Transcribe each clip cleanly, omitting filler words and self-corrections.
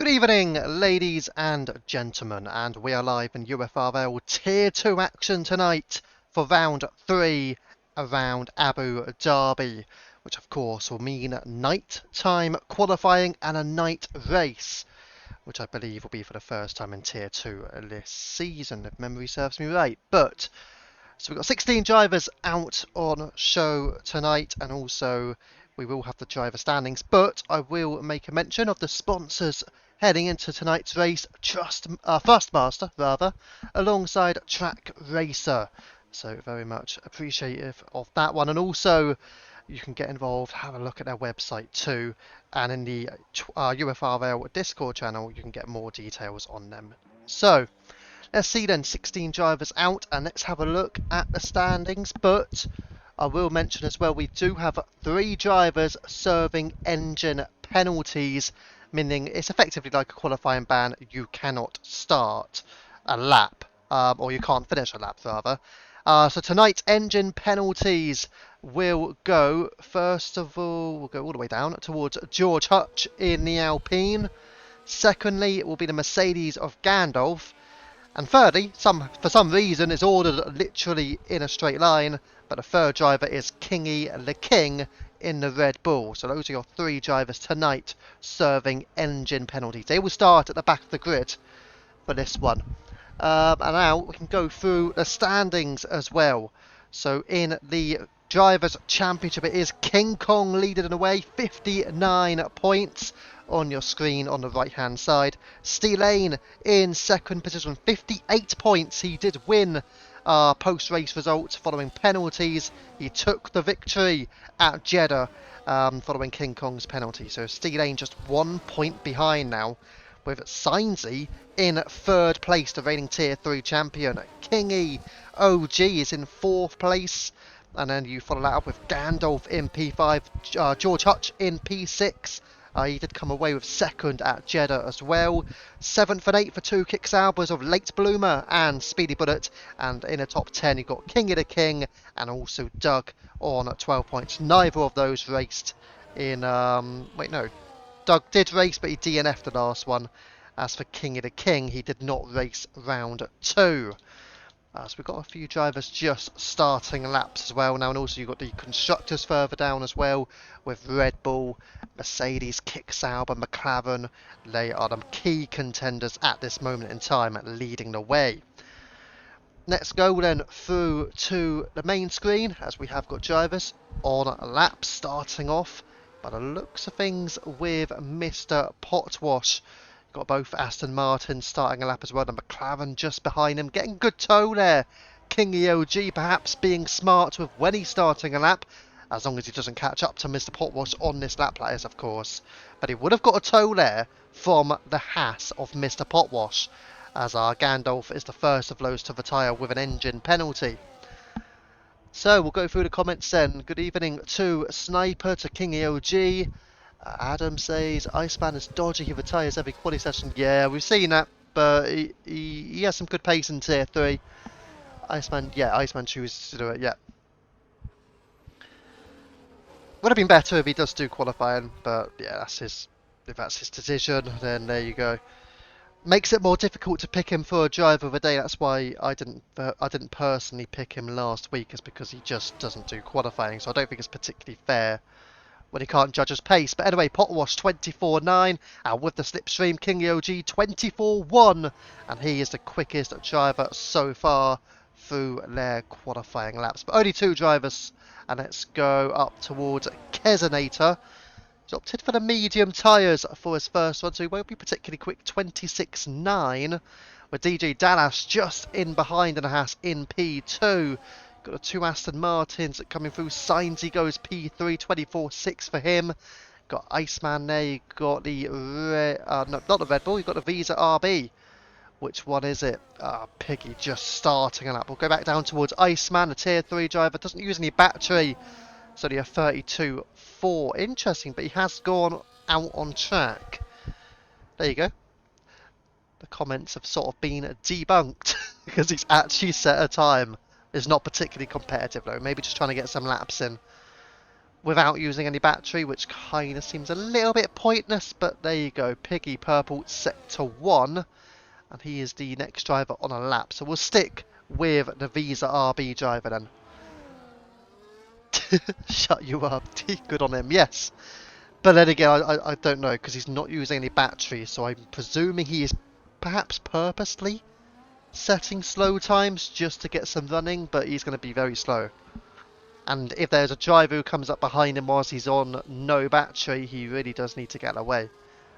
evening, ladies and gentlemen, and we are live in UFRL Tier 2 action tonight for Round 3 around Abu Dhabi, which of course will mean night-time qualifying and a night race, which I believe will be for the first time in Tier 2 this season, if memory serves me right. So we've got 16 drivers out on show tonight, and also we will have the driver standings, but I will make a mention of the sponsors heading into tonight's race. Thrustmaster, alongside Track Racer. So very much appreciative of that one. And also, you can get involved, have a look at their website too. And in the UFRL Discord channel, you can get more details on them. So, let's see then, 16 drivers out, and let's have a look at the standings. But I will mention as well, we do have 3 drivers serving engine penalties, meaning it's effectively like a qualifying ban. You cannot start a lap, or you can't finish a lap rather. So tonight's engine penalties will go, first of all, we'll go all the way down towards George Hutch in the Alpine. Secondly, it will be the Mercedes of Gandalf. And thirdly, for some reason, it's ordered literally in a straight line, but the third driver is Kingy the King in the Red Bull. So those are your 3 drivers tonight serving engine penalties. They will start at the back of the grid for this one. And now we can go through the standings as well. So in the Drivers' Championship, it is King Kong leading the way, 59 points on your screen on the right hand side. Steelane in second position, 58 points. He did win post-race results following penalties. He took the victory at Jeddah following King Kong's penalty. So Steelane just 1 point behind now, with Sainsy in third place, the reigning Tier 3 champion. Kingy OG is in 4th place. And then you follow that up with Gandalf in P5, George Hutch in P6. He did come away with 2nd at Jeddah as well. 7th and 8th for 2 kicks albers of Late Bloomer and Speedy Bullet. And in the top 10 you've got Kingy the King and also Doug on 12 points. Neither of those raced in... Doug did race, but he DNF'd the last one. As for Kingy the King, he did not race round 2. So we've got a few drivers just starting laps as well now, and also you've got the constructors further down as well, with Red Bull, Mercedes, Sauber, McLaren. They are the key contenders at this moment in time, leading the way. Let's go then through to the main screen, as we have got drivers on laps starting off. By the looks of things with Mr. Potwash, got both Aston Martin starting a lap as well, and McLaren just behind him, getting good tow there. Kingy OG perhaps being smart with when he's starting a lap, as long as he doesn't catch up to Mr. Potwash on this lap, that is, of course. But he would have got a tow there from the Haas of Mr. Potwash, as our Gandalf is the first of those to retire with an engine penalty. So we'll go through the comments then. Good evening to Sniper, to Kingy OG. Adam says, Iceman is dodgy, he retires every quality session. Yeah, we've seen that, but he has some good pace in Tier 3. Iceman chooses to do it, yeah. Would have been better if he does do qualifying, but yeah, if that's his decision, then there you go. Makes it more difficult to pick him for a driver of the day. That's why I didn't personally pick him last week, is because he just doesn't do qualifying, so I don't think it's particularly fair when he can't judge his pace. But anyway, Potwash 24.9, and with the slipstream, Kingy OG 24.1, and he is the quickest driver so far through their qualifying laps. But only 2 drivers, and let's go up towards Kezenator. He's opted for the medium tyres for his first one, so he won't be particularly quick. 26.9, with DJ Dallas just in behind in a Haas in P2. Got the 2 Aston Martins coming through. Sainsy goes P3, 24.6 for him. Got Iceman there. You got the not the Red Bull. You got the Visa RB. Which one is it? Piggy just starting a lap. We'll go back down towards Iceman, a Tier 3 driver. Doesn't use any battery. It's only a 32.4. Interesting, but he has gone out on track. There you go. The comments have sort of been debunked because he's actually set a time. Is not particularly competitive though, maybe just trying to get some laps in. without using any battery, which kind of seems a little bit pointless, but there you go. Piggy Purple, Sector 1, and he is the next driver on a lap. So we'll stick with the Visa RB driver then. Shut you up. Good on him, yes. But then again, I don't know, because he's not using any battery, so I'm presuming he is perhaps purposely setting slow times just to get some running, but he's going to be very slow. And if there's a driver who comes up behind him whilst he's on no battery, he really does need to get away.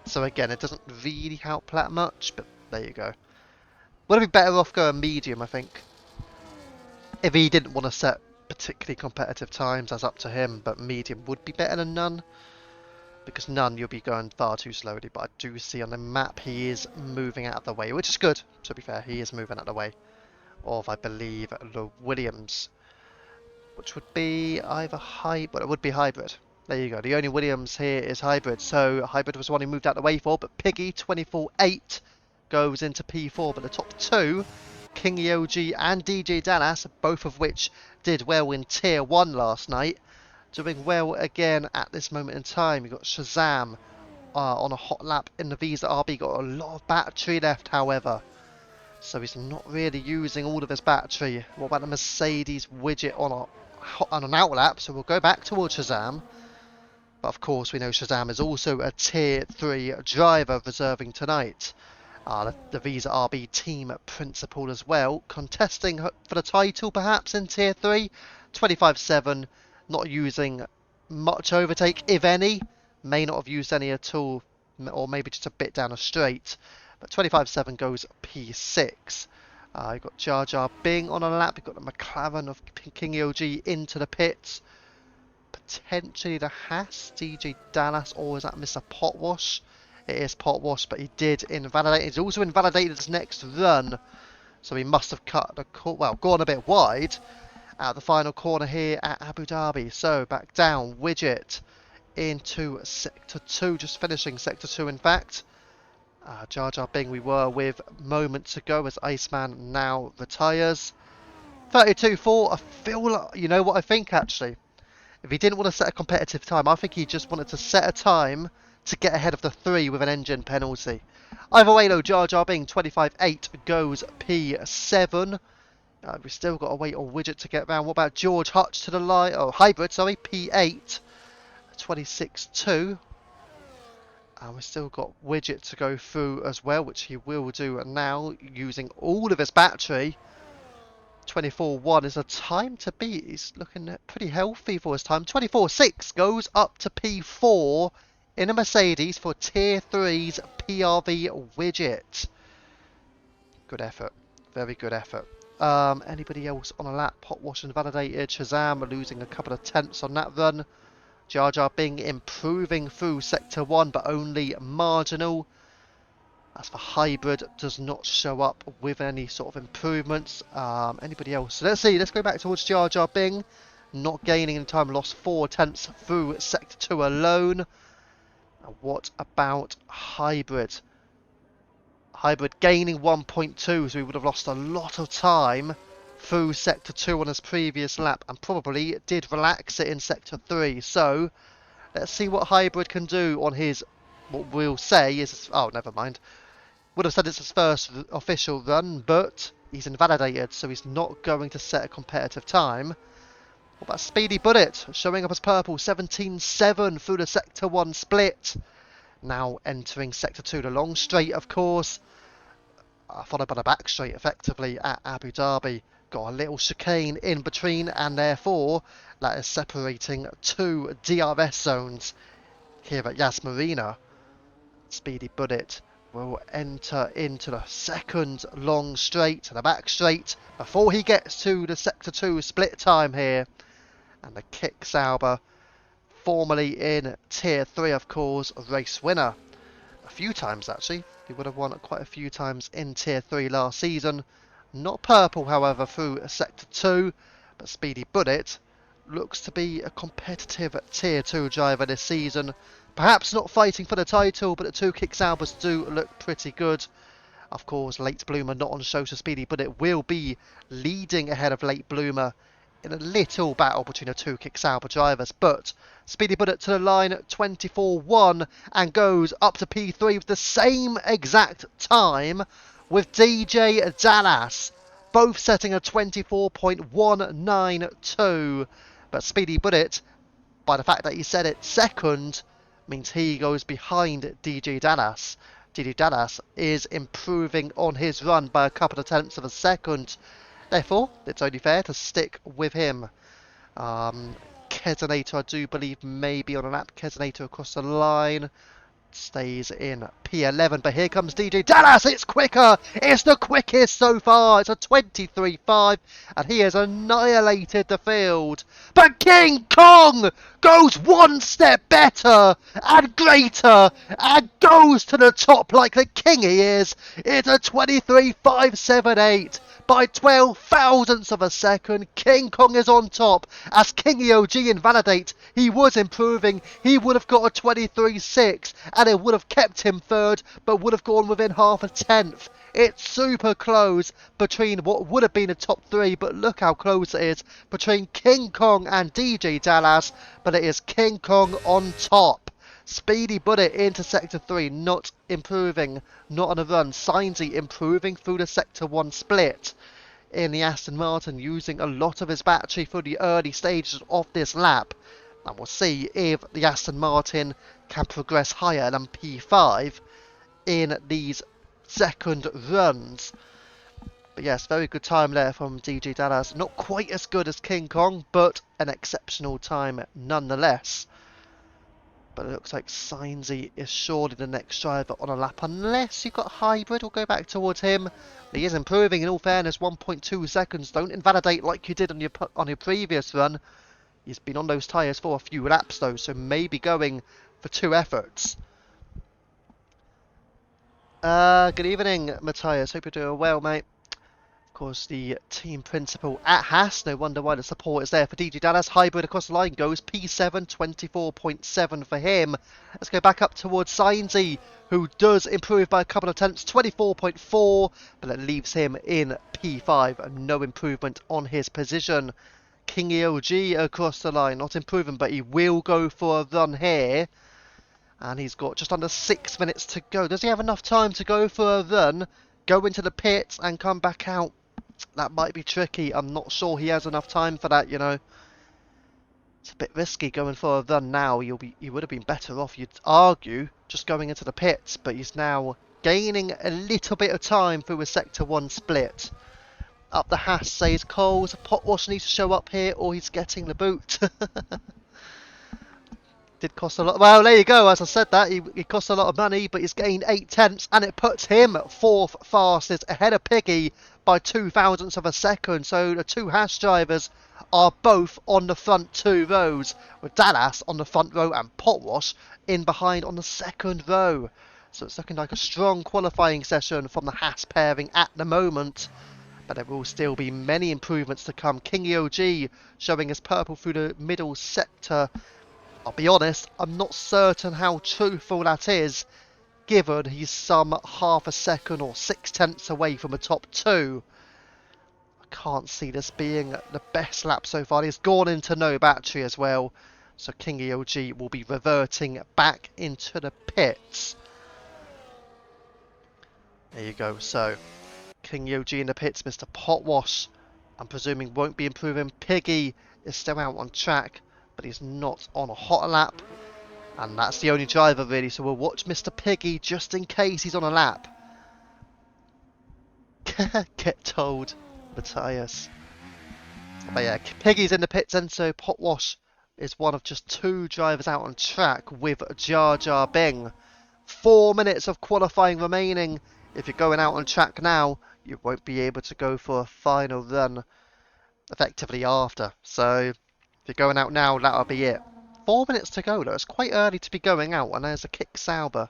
So again, it doesn't really help that much, but there you go. Would have been better off going medium, I think. If he didn't want to set particularly competitive times, that's up to him, but medium would be better than none. Because none, you'll be going far too slowly, but I do see on the map he is moving out of the way, which is good, to be fair. He is moving out of the way of, I believe, the Williams, which would be either hybrid, well, it would be hybrid. There you go, the only Williams here is hybrid, so hybrid was the one he moved out of the way for, but Piggy 24-8 goes into P4, but the top two, Kingy OG and DJ Dallas, both of which did well in Tier 1 last night, doing well again at this moment in time. You've got Shazam on a hot lap in the Visa RB. Got a lot of battery left, however. So he's not really using all of his battery. What about the Mercedes widget on an out lap? So we'll go back towards Shazam. But of course, we know Shazam is also a Tier 3 driver reserving tonight. The Visa RB team principal as well. Contesting for the title, perhaps, in Tier 3. 25-7. Not using much overtake, if any. May not have used any at all, or maybe just a bit down a straight. But 25-7 goes P6. You've got Jar Jar Bing on a lap. You've got the McLaren of King OG into the pits. Potentially the Haas, DJ Dallas, or is that Mr. Potwash? It is Potwash, but he did invalidate. He's also invalidated his next run. So he must have cut the gone a bit wide at the final corner here at Abu Dhabi. So back down, Widget into Sector 2, just finishing Sector 2 in fact. Jar Jar Bing we were with moments ago as Iceman now retires. 32-4, I feel like, you know what I think actually? If he didn't want to set a competitive time, I think he just wanted to set a time to get ahead of the 3 with an engine penalty. Either way though, Jar Jar Bing 25-8 goes P7. We've still got to wait on Widget to get round. What about George Hutch to the line? Oh, Hybrid, sorry, P8. 26-2. And we've still got Widget to go through as well, which he will do now, using all of his battery. 24-1 is a time to beat. He's looking pretty healthy for his time. 24-6 goes up to P4 in a Mercedes for Tier 3's PRV Widget. Good effort. Very good effort. Anybody else on a lap? Potwash invalidated. Shazam losing a couple of tenths on that run. Jar Jar Bing improving through Sector 1, but only marginal. As for Hybrid, does not show up with any sort of improvements. Anybody else? So let's see. Let's go back towards Jar Jar Bing. Not gaining in time. Lost 4 tenths through Sector 2 alone. And what about Hybrid? Hybrid gaining 1.2, so he would have lost a lot of time through Sector 2 on his previous lap, and probably did relax it in Sector 3. So let's see what Hybrid can do on his, what we'll say is, oh, never mind. Would have said it's his first official run, but he's invalidated, so he's not going to set a competitive time. What about Speedy Bullet, showing up as purple, 17-7 through the Sector 1 split. Now entering Sector 2, the long straight, of course. Followed by the back straight, effectively, at Abu Dhabi. Got a little chicane in between, and therefore, that is separating 2 DRS zones here at Yas Marina. Speedy Bullet will enter into the second long straight, the back straight, before he gets to the Sector 2 split time here. And the Kick Sauber, formerly in Tier 3, of course, race winner. A few times, actually. He would have won quite a few times in Tier 3 last season. Not purple, however, through Sector 2. But Speedy Bullet looks to be a competitive Tier 2 driver this season. Perhaps not fighting for the title, but the 2 Kick Saubers do look pretty good. Of course, Late Bloomer not on show, so Speedy Bullet will be leading ahead of Late Bloomer in a little battle between the two Kick-Sauber drivers, but Speedy Bullet to the line 24-1 and goes up to P3 with the same exact time with DJ Dallas, both setting a 24.192. But Speedy Bullet, by the fact that he said it second, means he goes behind DJ Dallas. DJ Dallas is improving on his run by a couple of tenths of a second. Therefore, it's only fair to stick with him. Kesonator, I do believe, may be on a lap. Kesonator across the line. Stays in P11, but here comes DJ Dallas. It's quicker. It's the quickest so far. It's a 23.5, and he has annihilated the field. But King Kong goes one step better and greater and goes to the top like the king he is. It's a 23.578. By 12 thousandths of a second, King Kong is on top. As Kingy OG invalidate, he was improving. He would have got a 23.6 and it would have kept him third, but would have gone within half a tenth. It's super close between what would have been a top three, but look how close it is between King Kong and DJ Dallas, but it is King Kong on top. Speedy Bullet into Sector 3, not improving, not on a run. Signsy improving through the Sector 1 split in the Aston Martin, using a lot of his battery for the early stages of this lap. And we'll see if the Aston Martin can progress higher than P5 in these second runs. But yes, very good time there from DJ Dallas. Not quite as good as King Kong, but an exceptional time nonetheless. But it looks like Signsy is surely the next driver on a lap, unless you've got Hybrid. We'll go back towards him. He is improving, in all fairness, 1.2 seconds. Don't invalidate like you did on your previous run. He's been on those tyres for a few laps though, so maybe going for 2 efforts. Good evening, Matthias. Hope you're doing well, mate. Of course, the team principal at Haas. No wonder why the support is there for DJ Dallas. Hybrid across the line goes P7, 24.7 for him. Let's go back up towards Signsy, who does improve by a couple of tenths, 24.4, but that leaves him in P5. No improvement on his position. Kingy OG across the line, not improving, but he will go for a run here. And he's got just under 6 minutes to go. Does he have enough time to go for a run, go into the pits and come back out? That might be tricky. I'm not sure he has enough time for that, you know. It's a bit risky going for a run now. He would have been better off, you'd argue, just going into the pits. But he's now gaining a little bit of time through a Sector 1 split. Up the Haas says Coles. Potwash needs to show up here or he's getting the boot. Did cost a lot. Well, there you go. As I said that, he cost a lot of money, but he's gained 8 tenths, and it puts him 4th fastest ahead of Piggy by 2 thousandths of a second. So the two Haas drivers are both on the front 2 rows, with Dallas on the front row and Potwash in behind on the second row. So it's looking like a strong qualifying session from the Haas pairing at the moment. But there will still be many improvements to come. Kingy OG showing his purple through the middle sector. I'll be honest, I'm not certain how truthful that is, given he's some half a second or 6 tenths away from a top 2. I can't see this being the best lap so far. He's gone into no battery as well, so Kingy OG will be reverting back into the pits. There you go, so Kingy OG in the pits, Mr. Potwash, I'm presuming won't be improving. Piggy is still out on track, but he's not on a hot lap, and that's the only driver really, so we'll watch Mr. Piggy just in case he's on a lap. Get told, Matthias. But yeah, Piggy's in the pits, and so Potwash is one of just 2 drivers out on track with Jar Jar Bing. 4 minutes of qualifying remaining. If you're going out on track now, you won't be able to go for a final run effectively after, so if you're going out now, that'll be it. 4 minutes to go though. It's quite early to be going out, and there's a Kick-Sauber.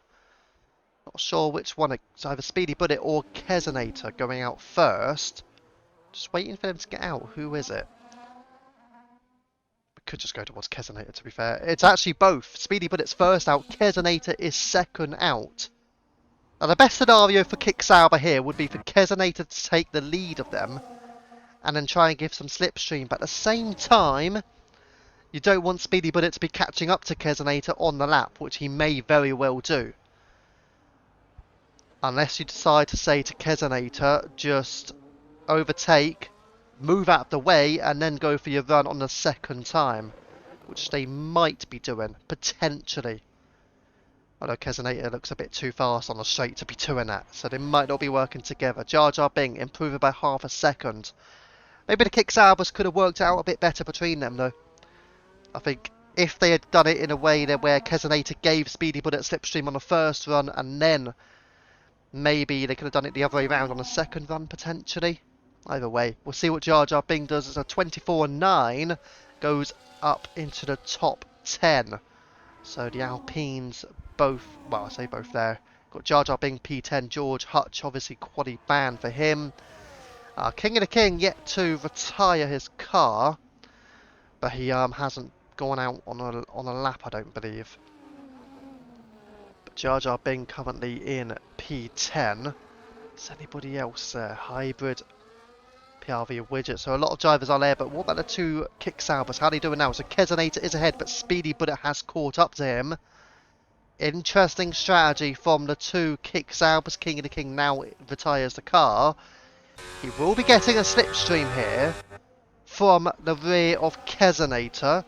Not sure which one. It's either Speedy Bullet or Kesonator going out first. Just waiting for them to get out. Who is it? We could just go towards Kesonator, to be fair. It's actually both. Speedy Bullet's first out. Kesonator is second out. Now the best scenario for Kick-Sauber here would be for Kesonator to take the lead of them, and then try and give some slipstream. But at the same time, you don't want Speedy Bullet to be catching up to Kesonator on the lap, which he may very well do. Unless you decide to say to Kesonator, just overtake, move out of the way, and then go for your run on the second time. Which they might be doing, potentially. Although Kesonator looks a bit too fast on the straight to be doing that, so they might not be working together. Jar Jar Bing improving by half a second. Maybe the kick salvers could have worked out a bit better between them, though. I think if they had done it in a way that where Kesonator gave Speedy Bullet slipstream on the first run, and then maybe they could have done it the other way around on the second run, potentially. Either way, we'll see what Jar Jar Bing does as a 24.9 goes up into the top 10. So the Alpines both, well, I say both there. Got Jar Jar Bing P10, George Hutch, obviously quali ban for him. King of the King yet to retire his car, but he hasn't gone out on a lap, I don't believe. But Jar Jar Bing currently in P10. Is anybody else there? Hybrid, PRV widget. So a lot of drivers are there, but what about the two kick salvers? How are they doing now? So Kesonator is ahead, but Speedy Bullet has caught up to him. Interesting strategy from the two kick salvers. King of the King now retires the car. He will be getting a slipstream here from the rear of Kesonator,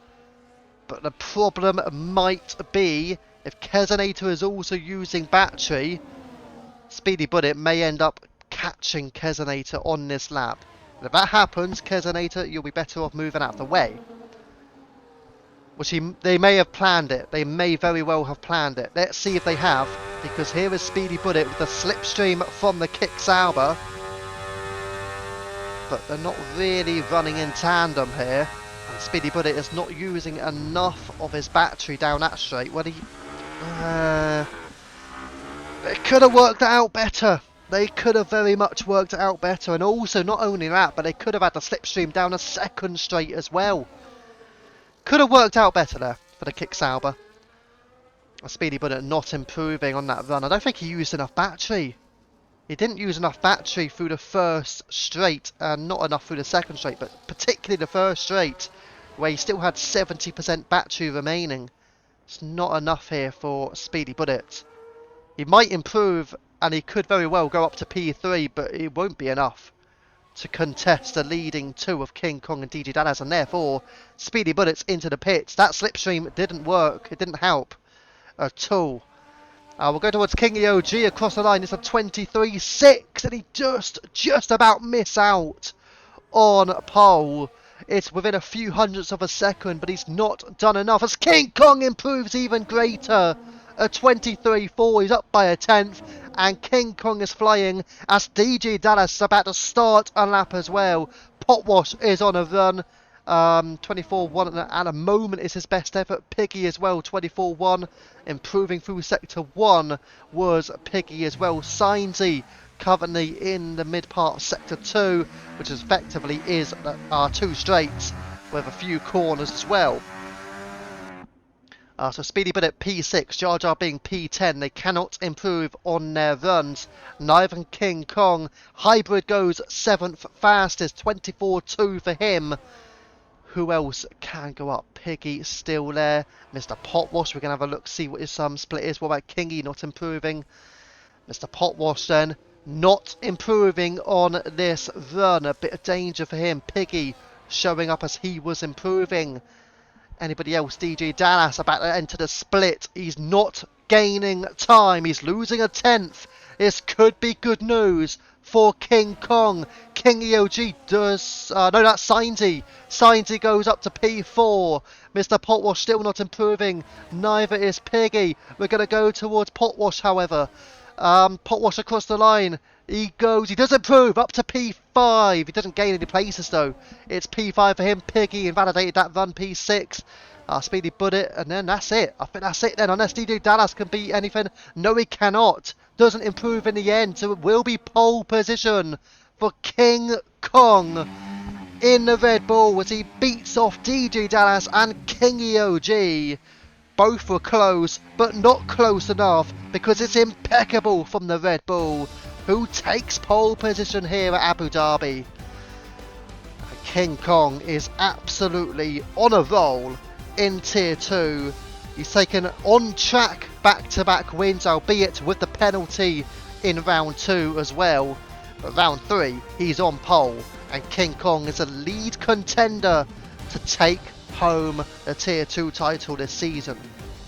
but the problem might be if Kesonator is also using battery, Speedy Bullet may end up catching Kesonator on this lap. And if that happens, Kesonator, you'll be better off moving out of the way. Which they may have planned it. They may very well have planned it. Let's see if they have, because here is Speedy Bullet with the slipstream from the kick salver. But they're not really running in tandem here. And Speedy Bullet is not using enough of his battery down that straight. Well, they could have worked it out better. They could have very much worked it out better. And also, not only that, but they could have had the slipstream down a second straight as well. Could have worked out better there for the kick salver. Speedy Bullet not improving on that run. I don't think he used enough battery. He didn't use enough battery through the first straight, and not enough through the second straight, but particularly the first straight, where he still had 70% battery remaining. It's not enough here for Speedy Bullet. He might improve, and he could very well go up to P3, but it won't be enough to contest the leading two of King Kong and DJ Dallas, and therefore Speedy Bullet's into the pits. That slipstream didn't work. It didn't help at all. We'll go towards Kingy OG across the line. It's a 23.6, and he just about miss out on pole. It's within a few hundredths of a second, but he's not done enough as King Kong improves even greater. A 23.4, he's up by a tenth, and King Kong is flying as DJ Dallas is about to start a lap as well. Potwash is on a run. 24.1 at a moment is his best effort. Piggy as well, 24.1. Improving through sector 1 was Piggy as well. Signsy currently in the mid part of sector 2, which effectively is our two straights with a few corners as well. So Speedy Bullet P6, Jar Jar Bing P10. They cannot improve on their runs. Neither can King Kong. Hybrid goes 7th fastest, 24.2 for him. Who else can go up? Piggy still there. Mr. Potwash, we're going to have a look, see what his split is. What about Kingy not improving? Mr. Potwash then not improving on this run. A bit of danger for him. Piggy showing up as he was improving. Anybody else? DJ Dallas about to enter the split. He's not gaining time. He's losing a tenth. This could be good news for King Kong. King EOG does... no, that's Signsy. Signsy goes up to P4. Mr. Potwash still not improving. Neither is Piggy. We're going to go towards Potwash, however. Potwash across the line. He does improve up to P5. He doesn't gain any places though. It's P5 for him. Piggy invalidated that run, P6. Speedy Bullet, and then that's it. I think that's it then, unless DJ Dallas can beat anything. No, he cannot. Doesn't improve in the end, so it will be pole position for King Kong in the Red Bull as he beats off DJ Dallas and King EOG. Both were close, but not close enough because it's impeccable from the Red Bull, who takes pole position here at Abu Dhabi. King Kong is absolutely on a roll in Tier 2. He's taken on-track back-to-back wins, albeit with the penalty in Round 2 as well. But Round 3, he's on pole, and King Kong is a lead contender to take home the Tier 2 title this season.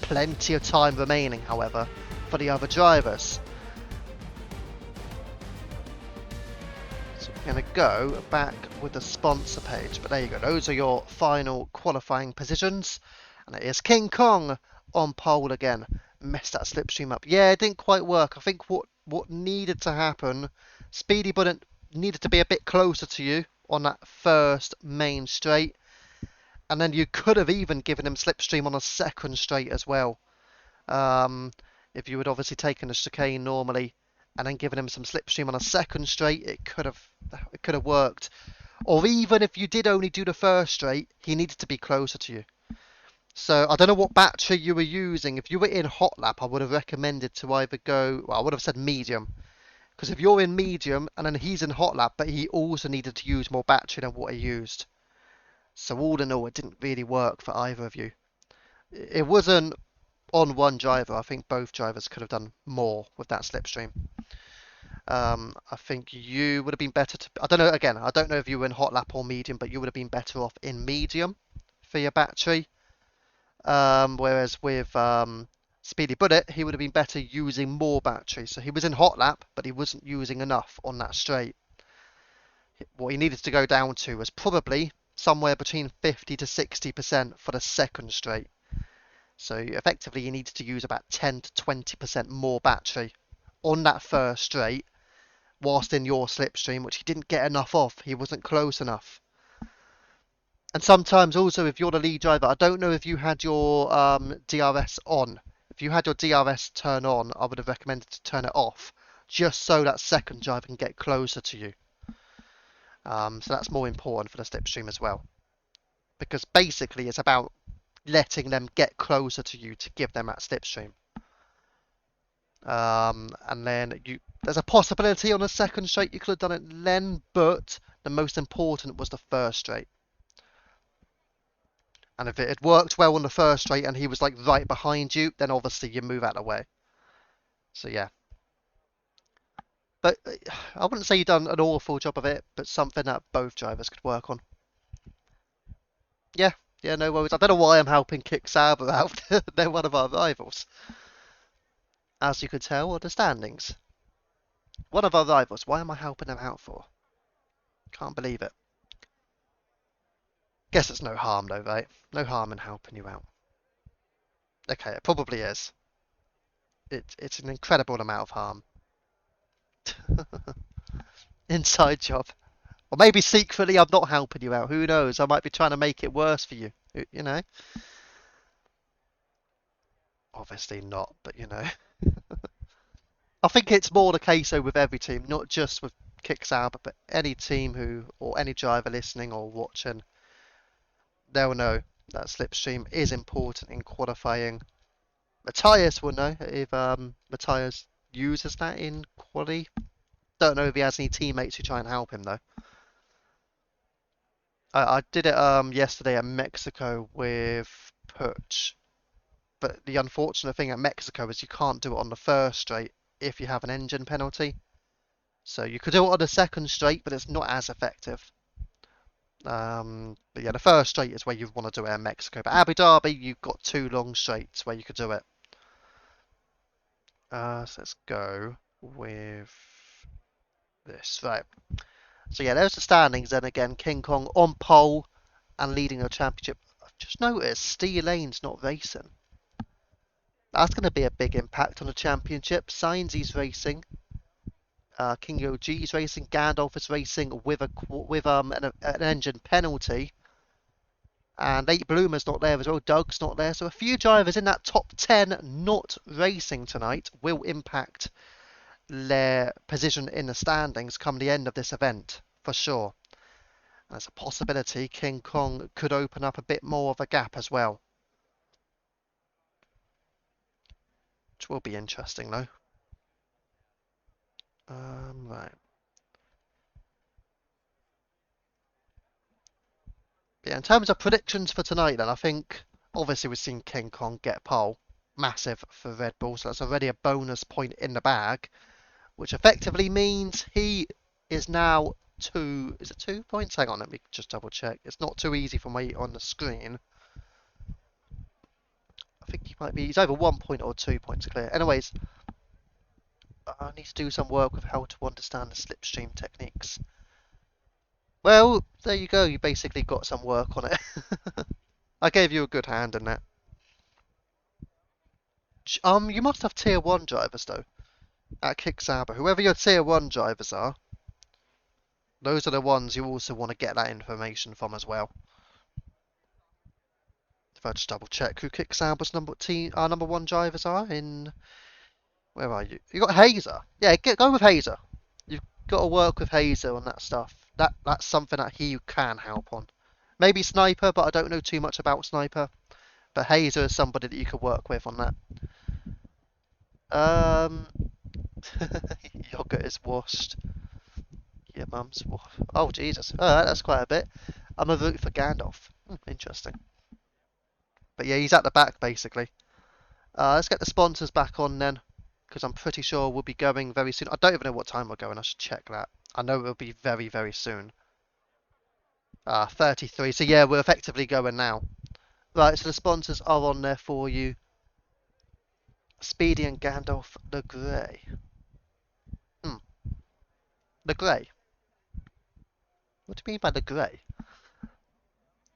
Plenty of time remaining, however, for the other drivers. So we're going to go back with the sponsor page, but there you go. Those are your final qualifying positions, and it is King Kong on pole again. Messed that slipstream up. Yeah, it didn't quite work. I think what needed to happen, Speedy Bullet needed to be a bit closer to you on that first main straight, and then you could have even given him slipstream on a second straight as well. If you had obviously taken a chicane normally and then given him some slipstream on a second straight, it could have worked. Or even if you did only do the first straight, he needed to be closer to you. So I don't know what battery you were using. If you were in hot lap, I would have recommended to either go, well, I would have said medium. Because if you're in medium and then he's in hot lap, but he also needed to use more battery than what he used. So all in all, it didn't really work for either of you. It wasn't on one driver. I think both drivers could have done more with that slipstream. I think you would have been better to, I don't know, again, I don't know if you were in hot lap or medium, but you would have been better off in medium for your battery. Whereas with Speedy Bullet, he would have been better using more battery. So he was in hot lap, but he wasn't using enough on that straight. What he needed to go down to was probably somewhere between 50 to 60% for the second straight. So effectively, he needs to use about 10 to 20% more battery on that first straight, whilst in your slipstream, which he didn't get enough of. He wasn't close enough. And sometimes also, if you're the lead driver, I don't know if you had your DRS on. If you had your DRS turn on, I would have recommended to turn it off, just so that second driver can get closer to you. So that's more important for the slipstream as well. Because basically, it's about letting them get closer to you to give them that slipstream. And then there's a possibility on the second straight you could have done it then, but the most important was the first straight. And if it had worked well on the first straight and he was like right behind you, then obviously you move out of the way. So yeah. But I wouldn't say you've done an awful job of it, but something that both drivers could work on. Yeah, no worries. I don't know why I'm helping Kick Sauber out. They're one of our rivals. As you could tell on the standings. One of our rivals. Why am I helping them out for? Can't believe it. Guess it's no harm though, right? No harm in helping you out. Okay, it probably is. It's an incredible amount of harm. Inside job. Or maybe secretly I'm not helping you out. Who knows? I might be trying to make it worse for you. You know? Obviously not, but you know. I think it's more the case though with every team, not just with Kick Sauber, but any team or any driver listening or watching, they'll know that slipstream is important in qualifying. Matthias will know if Matthias uses that in quali. Don't know if he has any teammates who try and help him though. I did it yesterday at Mexico with Putsch, but the unfortunate thing at Mexico is you can't do it on the first straight if you have an engine penalty. So you could do it on the second straight, but it's not as effective. But yeah, the first straight is where you want to do it in Mexico. But Abu Dhabi, you've got 2 long straights where you could do it. So let's go with this. Right. So yeah, there's the standings then again. King Kong on pole and leading the championship. I've just noticed Steve Lane's not racing. That's going to be a big impact on the championship. Sainz racing. King Yoji's racing. Gandalf is racing with an engine penalty. And 8 Bloomer's not there as well. Doug's not there. So a few drivers in that top 10 not racing tonight will impact their position in the standings come the end of this event, for sure. There's a possibility King Kong could open up a bit more of a gap as well. Which will be interesting though. Right. Yeah, in terms of predictions for tonight, then I think obviously we've seen King Kong get pole, massive for Red Bull, so that's already a bonus point in the bag, which effectively means he is now two. Is it 2 points? Hang on, let me just double check. It's not too easy for me on the screen. I think he might be. He's either 1 point or 2 points clear. Anyways, I need to do some work with how to understand the slipstream techniques. Well, there you go. You basically got some work on it. I gave you a good hand in that. You must have tier 1 drivers though at Kickstarter. Whoever your tier 1 drivers are, those are the ones you also want to get that information from as well. If I just double check who Kickstarter's number 1 drivers are in. Where are you? You got Hazer. Yeah, go with Hazer. You've got to work with Hazer on that stuff. That's something that he can help on. Maybe Sniper, but I don't know too much about Sniper. But Hazer is somebody that you could work with on that. Yogurt is washed. Your mum's washed. Oh Jesus! Oh, that's quite a bit. I'm a vote for Gandalf. Interesting. But yeah, he's at the back basically. Let's get the sponsors back on then, because I'm pretty sure we'll be going very soon. I don't even know what time we're going. I should check that. I know it'll be very, very soon. 33. So yeah, we're effectively going now. Right, so the sponsors are on there for you. Speedy and Gandalf the Grey. The Grey. What do you mean by the Grey?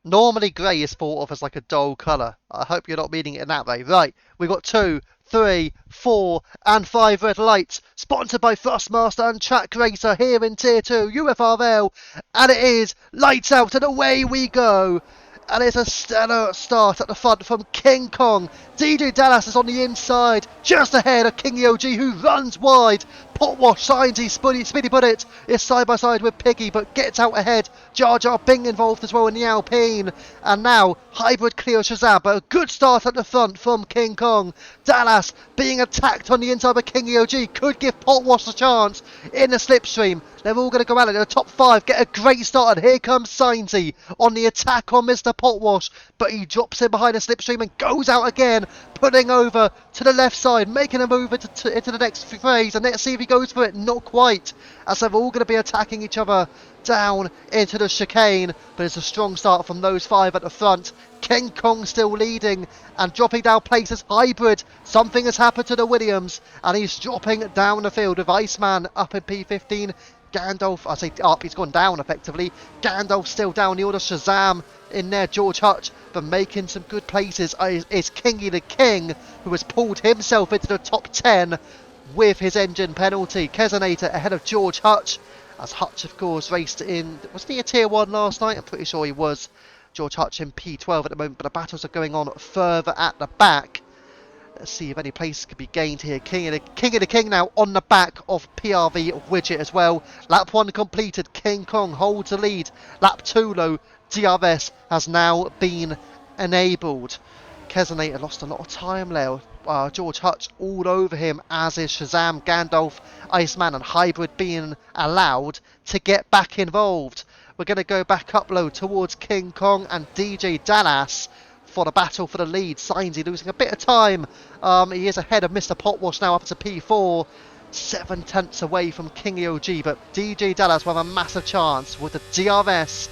Normally grey is thought of as like a dull colour. I hope you're not meaning it in that way. Right, we've got 2, 3, 4 and 5 red lights. Sponsored by Thrustmaster and Track Racer here in Tier 2 UFRL. And it is lights out and away we go. And it's a stellar start at the front from King Kong. DJ Dallas is on the inside, just ahead of Kingy OG, who runs wide. Potwash, Sciencey, Speedy Bullet is side by side with Piggy, but gets out ahead. Jar Jar Bing involved as well in the Alpine. And now, Hybrid Cleo Shazam, but a good start at the front from King Kong. Dallas being attacked on the inside by Kingy OG could give Potwash a chance in the slipstream. They're all going to go at it. The top 5 get a great start, and here comes Sciencey on the attack on Mr. Potwash, but he drops in behind the slipstream and goes out again, putting over to the left side, making a move into the next phase, and let's see if he goes for it. Not quite, as they're all going to be attacking each other down into the chicane, but it's a strong start from those 5 at the front. King Kong still leading and dropping down places. Hybrid, something has happened to the Williams, and he's dropping down the field with Iceman up in P15. Gandalf, I say up, he's gone down effectively. Gandalf still down the order. Shazam in there, George Hutch, but making some good places is Kingy the King, who has pulled himself into the top 10 with his engine penalty. Kesonator ahead of George Hutch, as Hutch of course raced in, wasn't he a tier 1 last night? I'm pretty sure he was. George Hutch in P12 at the moment, but the battles are going on further at the back. Let's see if any place could be gained here. King of the King now on the back of PRV Widget as well. Lap 1 completed. King Kong holds the lead. Lap 2 though, DRS has now been enabled. Kesonator lost a lot of time there. George Hutch all over him, as is Shazam, Gandalf, Iceman and Hybrid being allowed to get back involved. We're going to go back up low towards King Kong and DJ Dallas for the battle for the lead. Sciencey losing a bit of time. He is ahead of Mr. Potwash now up to P4. 7 tenths away from Kingy OG, but DJ Dallas will have a massive chance with the DRS.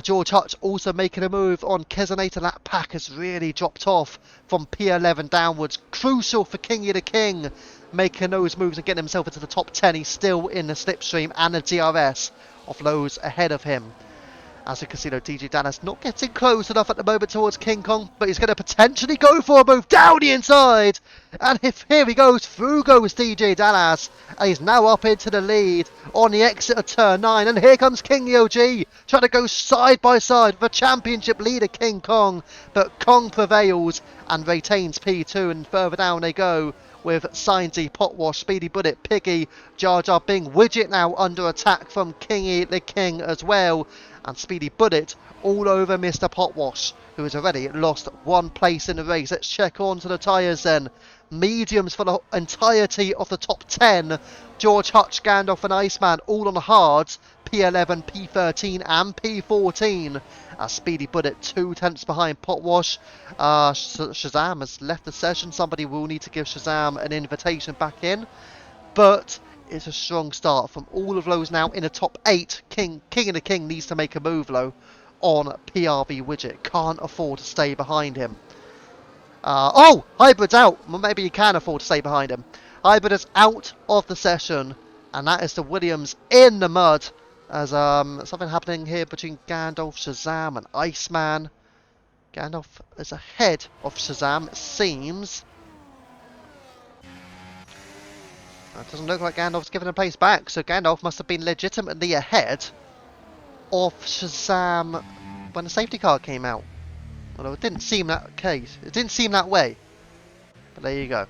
George Hutch also making a move on Kesonator. That pack has really dropped off from P11 downwards. Crucial for Kingy the King making those moves and getting himself into the top 10. He's still in the slipstream and the DRS of those ahead of him. As you can see though, DJ Dallas not getting close enough at the moment towards King Kong, but he's going to potentially go for a move down the inside. And here he goes, through goes DJ Dallas, and he's now up into the lead on the exit of turn 9. And here comes King OG, trying to go side by side with a championship leader King Kong, but Kong prevails and retains P2, and further down they go with Sciencey, Potwash, Speedy Bullet, Piggy, Jar Jar Bing. Widget now under attack from Kingy the King as well, and Speedy Bullet all over Mr. Potwash, who has already lost 1 place in the race. Let's check onto the tyres then. mediums for the entirety of the top 10. George Hutch, Gandalf and Iceman all on the hards. P11, P13 and P14. Speedy Bullet 2 tenths behind Potwash. Shazam has left the session. Somebody will need to give Shazam an invitation back in. But it's a strong start from all of those now in the top 8. King of the King needs to make a move though on PRV Widget. Can't afford to stay behind him. Oh! Hybrid's out! Well, maybe he can afford to stay behind him. Hybrid is out of the session. And that is the Williams in the mud. As something happening here between Gandalf, Shazam and Iceman. Gandalf is ahead of Shazam, it seems. It doesn't look like Gandalf's given a place back, so Gandalf must have been legitimately ahead of Shazam when the safety car came out. Although it didn't seem that case. It didn't seem that way. But there you go.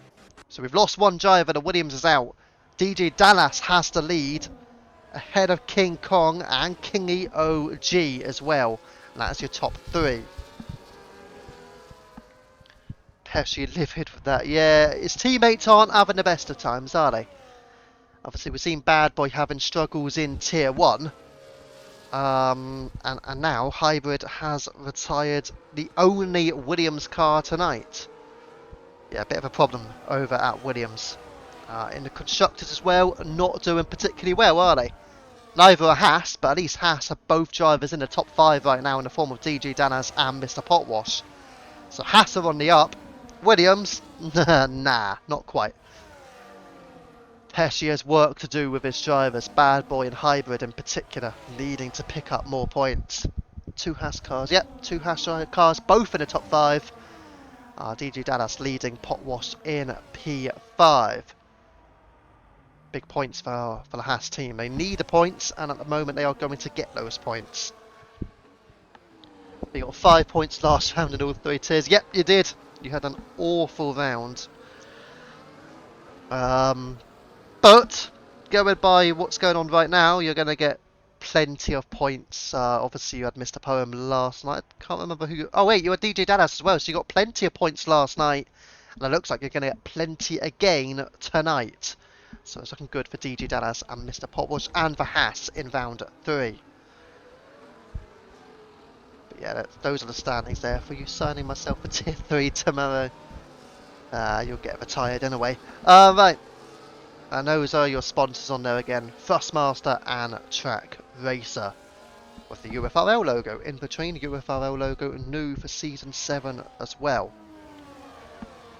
So we've lost one driver, the Williams is out. DJ Dallas has the lead, ahead of King Kong and Kingy OG as well. And that's your top 3. Pesci livid with that. Yeah, his teammates aren't having the best of times, are they? Obviously, we've seen Bad Boy having struggles in Tier 1. And now Hybrid has retired the only Williams car tonight. Yeah, a bit of a problem over at Williams. In the constructors as well, not doing particularly well, are they? Neither are Haas, but at least Haas have both drivers in the top 5 right now in the form of DG Danas and Mr. Potwash. So Haas are on the up. Williams, nah, not quite. Pesci has work to do with his drivers, Bad Boy and Hybrid in particular, needing to pick up more points. 2 Haas cars, yep, 2 Haas cars, both in the top 5. DG Dallas leading Potwash in P5. Big points for the Haas team. They need the points, and at the moment they are going to get those points. You got 5 points last round in all 3 tiers. Yep, you did. You had an awful round. But going by what's going on right now, you're going to get plenty of points. Obviously, you had Mr. Poem last night. Can't remember who. Oh wait, you had DJ Dallas as well. So you got plenty of points last night, and it looks like you're going to get plenty again tonight. So it's looking good for DJ Dallas and Mr. Potwash and for Haas in round 3. But yeah, those are the standings there for you. Signing myself for Tier 3 tomorrow. You'll get retired anyway. Right. And those are your sponsors on there again. Thrustmaster and Track Racer. With the UFRL logo in between. UFRL logo new for Season 7 as well.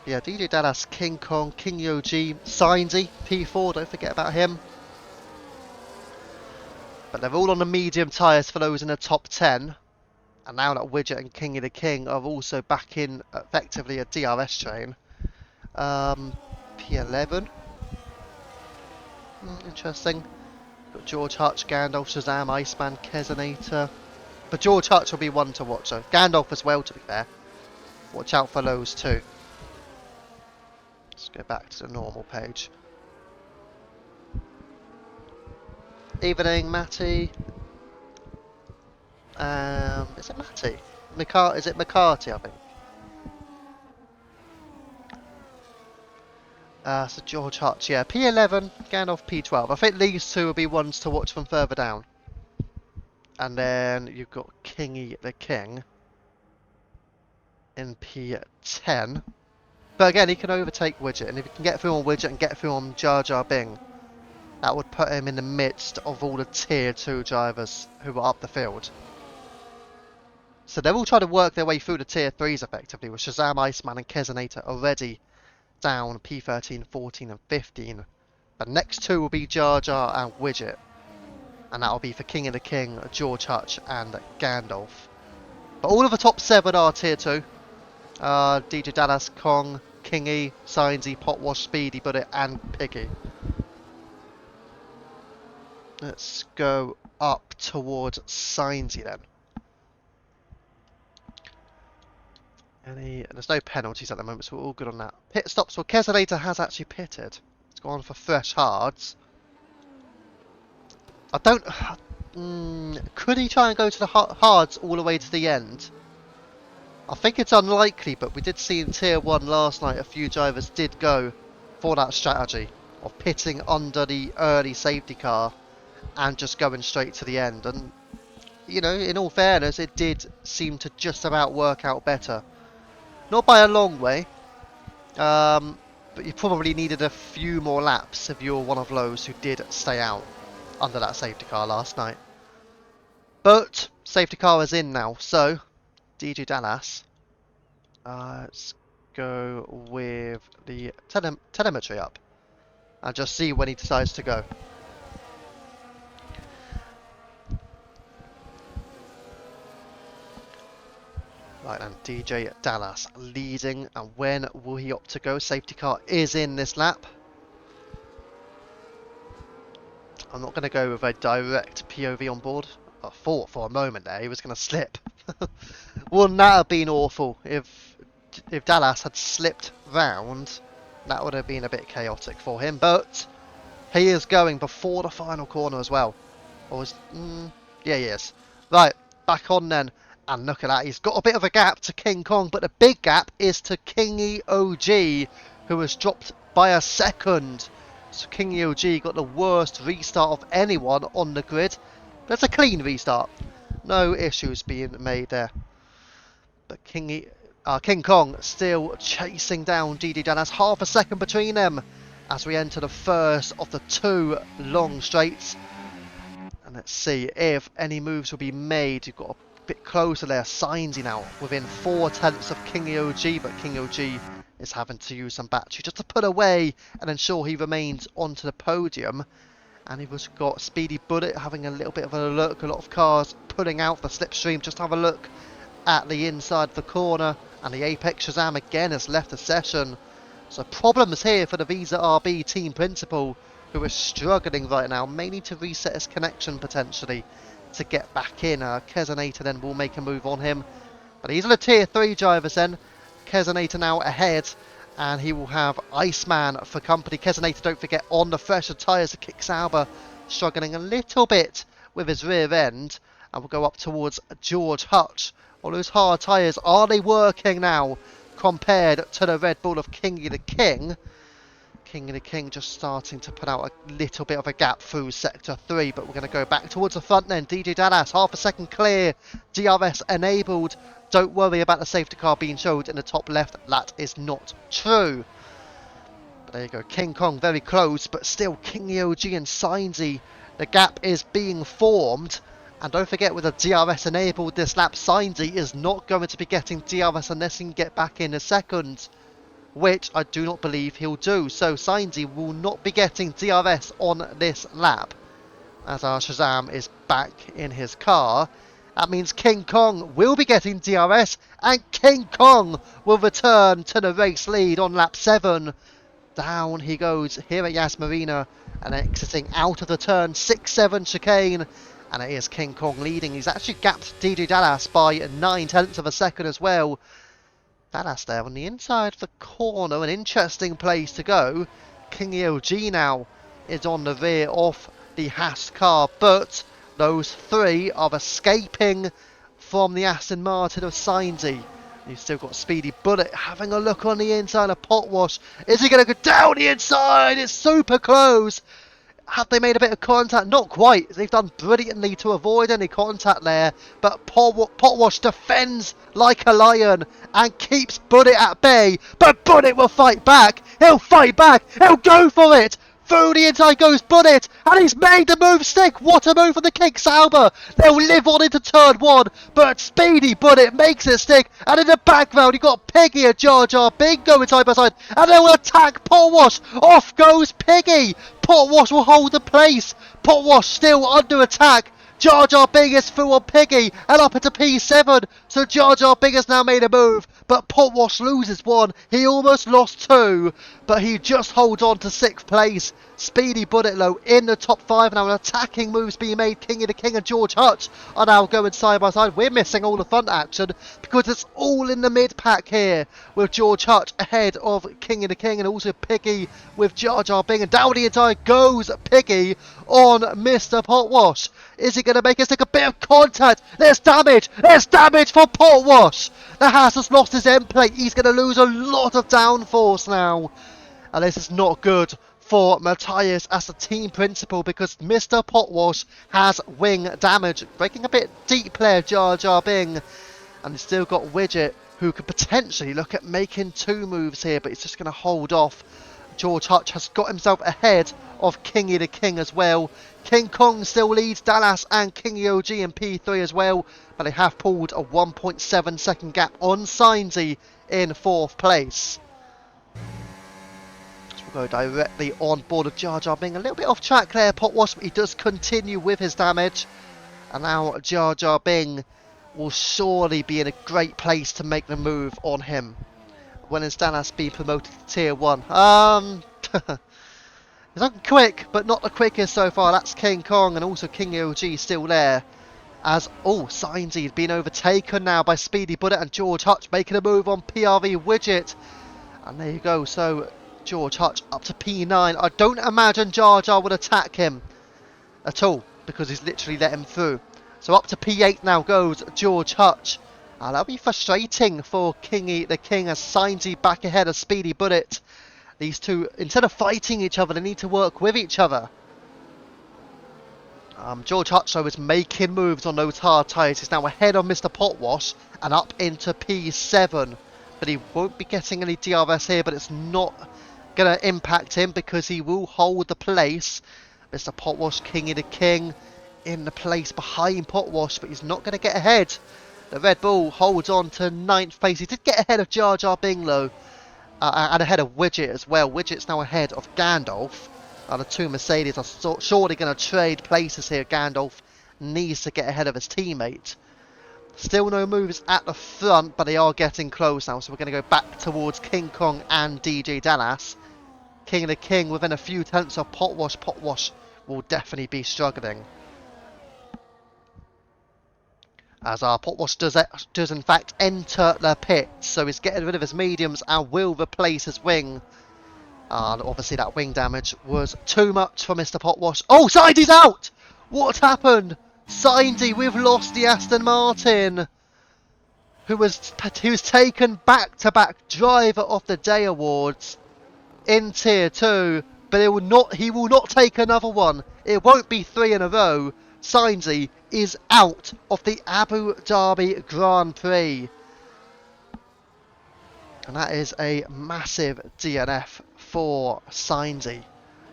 Yeah, DJ Dallas, King Kong, King OG, Signsy, P4, don't forget about him. But they're all on the medium tyres for those in the top 10. And now that Widget and King of the King are also back in effectively a DRS train. P11. Interesting. Got George Hutch, Gandalf, Shazam, Iceman, Kesonator. But George Hutch will be one to watch though. Gandalf as well, to be fair. Watch out for those too. Let's go back to the normal page. Evening, Matty. Is it Matty? Is it McCarthy, I think? So George Hutch, yeah. P11, Gandalf P12. I think these 2 will be ones to watch from further down. And then you've got Kingy the King in P10. But again, he can overtake Widget, and if he can get through on Widget and get through on Jar Jar Bing, that would put him in the midst of all the Tier 2 drivers who are up the field. So they're all trying to work their way through the Tier 3s effectively, with Shazam, Iceman and Kesonator already down P13, 14 and 15. The next 2 will be Jar Jar and Widget. And that will be for King of the King, George Hutch and Gandalf. But all of the top 7 are Tier 2. DJ Dallas, Kong, Kingy, Signsy, Potwash, Speedy, Bullet and Piggy. Let's go up towards Signsy then. There's no penalties at the moment, so we're all good on that. Pit stops. Well, Kesonator has actually pitted. It's gone for fresh hards. I don't... could he try and go to the hards all the way to the end? I think it's unlikely, but we did see in Tier 1 last night a few drivers did go for that strategy of pitting under the early safety car and just going straight to the end. And, you know, in all fairness, it did seem to just about work out better. Not by a long way, but you probably needed a few more laps if you're one of those who did stay out under that safety car last night. But safety car is in now, so DJ Dallas, let's go with the telemetry up and just see when he decides to go. Right then, DJ Dallas leading, and when will he opt to go? Safety car is in this lap. I'm not going to go with a direct POV on board. I thought for a moment there he was going to slip. Wouldn't that have been awful if Dallas had slipped round? That would have been a bit chaotic for him, but he is going before the final corner as well. Or is, yeah, he is. Right, back on then. And look at that, he's got a bit of a gap to King Kong, but the big gap is to Kingy OG, who has dropped by a second. So Kingy OG got the worst restart of anyone on the grid. But it's a clean restart. No issues being made there. But King Kong still chasing down DJ Dallas. Half a second between them as we enter the first of the two long straights. And let's see if any moves will be made. You've got a bit closer there. Signsy now within 4/10 of Kingy OG, but King OG is having to use some battery just to put away and ensure he remains onto the podium. And he's got Speedy Bullet having a little bit of a look. A lot of cars pulling out the slipstream. Just have a look at the inside of the corner, and the Apex Shazam again has left the session. So problems here for the Visa RB team principal, who is struggling right now. May need to reset his connection potentially to get back in. Kesonator then will make a move on him, but he's on the tier 3 drivers then. Kesonator now ahead, and he will have Iceman for company. Kesonator, don't forget, on the fresher tyres. Kick Sauber struggling a little bit with his rear end, and we'll go up towards George Hutch. All those hard tyres, are they working now compared to the Red Bull of Kingy the King? Kingy the King just starting to put out a little bit of a gap through sector 3, but we're going to go back towards the front then. DJ Dallas, half a second clear, DRS enabled. Don't worry about the safety car being showed in the top left, that is not true. But there you go, King Kong very close, but still Kingy OG and Signsy, the gap is being formed. And don't forget, with a DRS enabled this lap, Signsy is not going to be getting DRS unless he can get back in a second, which I do not believe he'll do. So Signsy will not be getting DRS on this lap, as our Shazam is back in his car. That means King Kong will be getting DRS, and King Kong will return to the race lead on lap 7. Down he goes here at Yas Marina, and exiting out of the turn 6-7 chicane. And it is King Kong leading. He's actually gapped DJ Dallas by 9/10 of a second as well. Dallas there on the inside of the corner, an interesting place to go. Kingy OG now is on the rear of the Haas car, but those three are escaping from the Aston Martin of Signsy. You've still got Speedy Bullet having a look on the inside of Potwash. Is he going to go down the inside? It's super close. Have they made a bit of contact? Not quite. They've done brilliantly to avoid any contact there. But Potwash defends like a lion and keeps Bullet at bay. But Bullet will fight back. He'll fight back. He'll go for it. Through the inside goes Bullet, and he's made the move stick. What a move from the Kick Sauber. They'll live on into turn 1, but Speedy Bullet makes it stick. And in the background, you've got Piggy and Jar Jar Big going side by side, and they will attack Potwash. Off goes Piggy. Potwash will hold the place. Potwash still under attack. Jar Jar Big is through on Piggy and up into P7. So Jar Jar Big has now made a move. but Potwash loses one. He almost lost two, but he just holds on to 6th place. Speedy Bullet Low in the top 5 now, and attacking moves being made. Kingy the King and George Hutch are now going side by side. We're missing all the front action because it's all in the mid pack here, with George Hutch ahead of Kingy the King and also Piggy with Jar Jar Bing. And down the inside goes Piggy on Mr. Potwash. Is he going to make us take a bit of contact? There's damage! There's damage for Potwash! The Haas has lost his end plate. He's going to lose a lot of downforce now. And this is not good for Matthias as the team principal, because Mr. Potwash has wing damage. Breaking a bit deep there, Jar Jar Bing. And he's still got Widget, who could potentially look at making 2 moves here, but he's just going to hold off. George Hutch has got himself ahead of Kingy the King as well. King Kong still leads Dallas and Kingy OG in P3 as well, but they have pulled a 1.7 second gap on Signsy in 4th place. So we'll go directly on board of Jar Jar Bing. A little bit off track there, Potwash, but he does continue with his damage. And now Jar Jar Bing will surely be in a great place to make the move on him when his Dallas be promoted to Tier 1. He's looking quick, but not the quickest so far. That's King Kong and also King OG still there. As, Signsy has been overtaken now by Speedy Bullet and George Hutch making a move on PRV Widget. And there you go, so George Hutch up to P9. I don't imagine Jar Jar would attack him at all, because he's literally let him through. So up to P8 now goes George Hutch. That'll be frustrating for Kingy the King as Signsy back ahead of Speedy Bullet. These two, instead of fighting each other, they need to work with each other. George Hutch, though, is making moves on those hard tyres. He's now ahead of Mr. Potwash and up into P7. But he won't be getting any DRS here, but it's not going to impact him because he will hold the place. Mr. Potwash, Kingy the King, in the place behind Potwash, but he's not going to get ahead. The Red Bull holds on to 9th place. He did get ahead of Jar Jar Bing, though. And ahead of Widget as well. Widget's now ahead of Gandalf. The 2 Mercedes are surely going to trade places here. Gandalf needs to get ahead of his teammate. Still no moves at the front, but they are getting close now. So we're going to go back towards King Kong and DJ Dallas. King of the King within a few tenths of Potwash. Potwash will definitely be struggling. As our Potwash does in fact enter the pit, so he's getting rid of his mediums and will replace his wing. And obviously that wing damage was too much for Mr. Potwash. Signsy's out! What's happened? Signsy, we've lost the Aston Martin, who's taken back-to-back Driver of the Day awards in Tier 2, but he will not take another one. It won't be 3 in a row. Signsy is out of the Abu Dhabi Grand Prix. And that is a massive DNF for Signsy.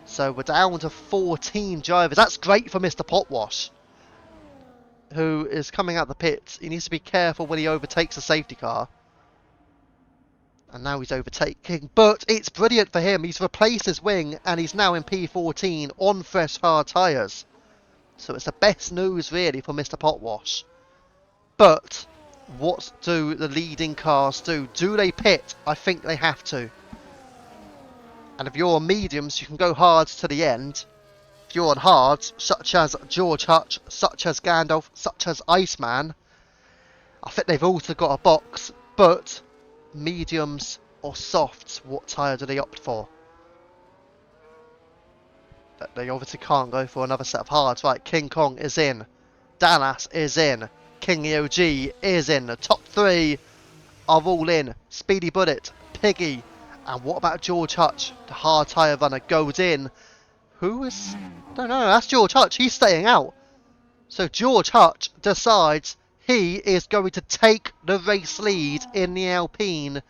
So we're down to 14 drivers. That's great for Mr. Potwash, who is coming out the pits. He needs to be careful when he overtakes a safety car. And now he's overtaking. But it's brilliant for him. He's replaced his wing and he's now in P14 on fresh hard tyres. So it's the best news really for Mr. Potwash. But what do the leading cars do? Do they pit? I think they have to. And if you're on mediums, you can go hards to the end. If you're on hards, such as George Hutch, such as Gandalf, such as Iceman, I think they've also got a box. But mediums or softs, what tyre do they opt for? They obviously can't go for another set of hards. Right, King Kong is in. Dallas is in. King OG is in. The top 3 are all in. Speedy Bullet, Piggy, and what about George Hutch? The hard tyre runner goes in. Who is... I don't know, that's George Hutch. He's staying out. So George Hutch decides he is going to take the race lead in the Alpine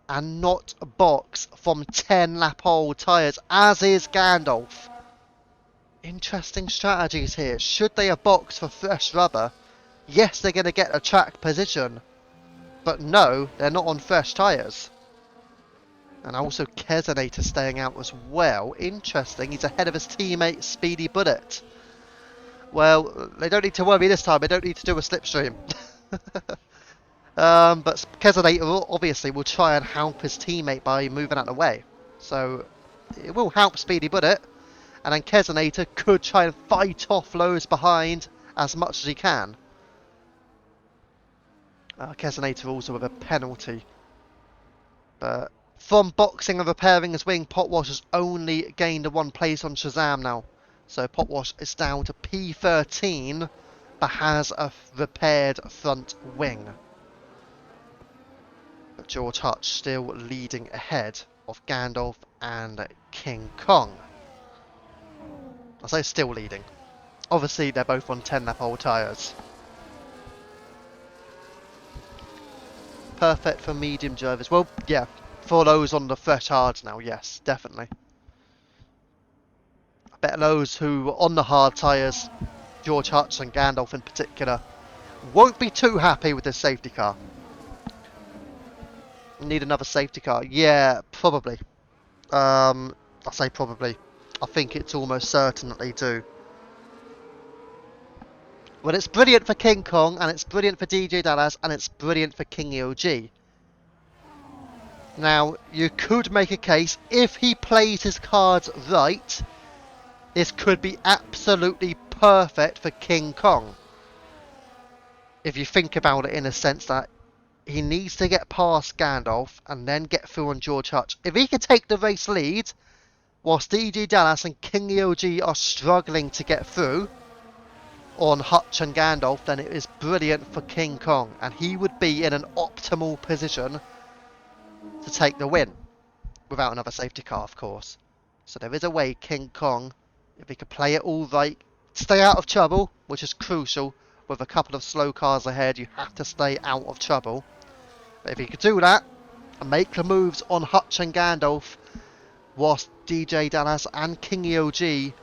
and not box from 10 lap old tyres, as is Gandalf. Interesting strategies here. Should they have boxed for fresh rubber? Yes, they're going to get a track position. But no, they're not on fresh tyres. And also Kezenator staying out as well. Interesting, he's ahead of his teammate Speedy Bullet. Well, they don't need to worry this time. They don't need to do a slipstream. But Keselnator obviously will try and help his teammate by moving out of the way. So it will help Speedy Bullet. And then Keselnator could try and fight off those behind as much as he can. Keselnator also with a penalty. But from boxing and repairing his wing, Potwash has only gained a 1 place on Shazam now. So Potwash is down to P13, but has a repaired front wing. But George Hutch still leading ahead of Gandalf and King Kong. I say still leading. Obviously they're both on 10-lap old tyres. Perfect for medium drivers. Well, yeah, for those on the fresh hards now, yes, definitely. I bet those who are on the hard tyres, George Hutch and Gandalf in particular, won't be too happy with this safety car. Need another safety car? Yeah, probably. I say probably. I think it's almost certain that they do. Well, it's brilliant for King Kong, and it's brilliant for DJ Dallas, and it's brilliant for King EOG. Now, you could make a case, if he plays his cards right, this could be absolutely perfect for King Kong. If you think about it in a sense that he needs to get past Gandalf and then get through on George Hutch. If he can take the race lead, whilst DJ Dallas and King EOG are struggling to get through on Hutch and Gandalf, then it is brilliant for King Kong, and he would be in an optimal position to take the win, without another safety car, of course. So there is a way King Kong, if he could play it all right, stay out of trouble, which is crucial. With a couple of slow cars ahead, you have to stay out of trouble. But if he could do that, and make the moves on Hutch and Gandalf, whilst DJ Dallas and King EOG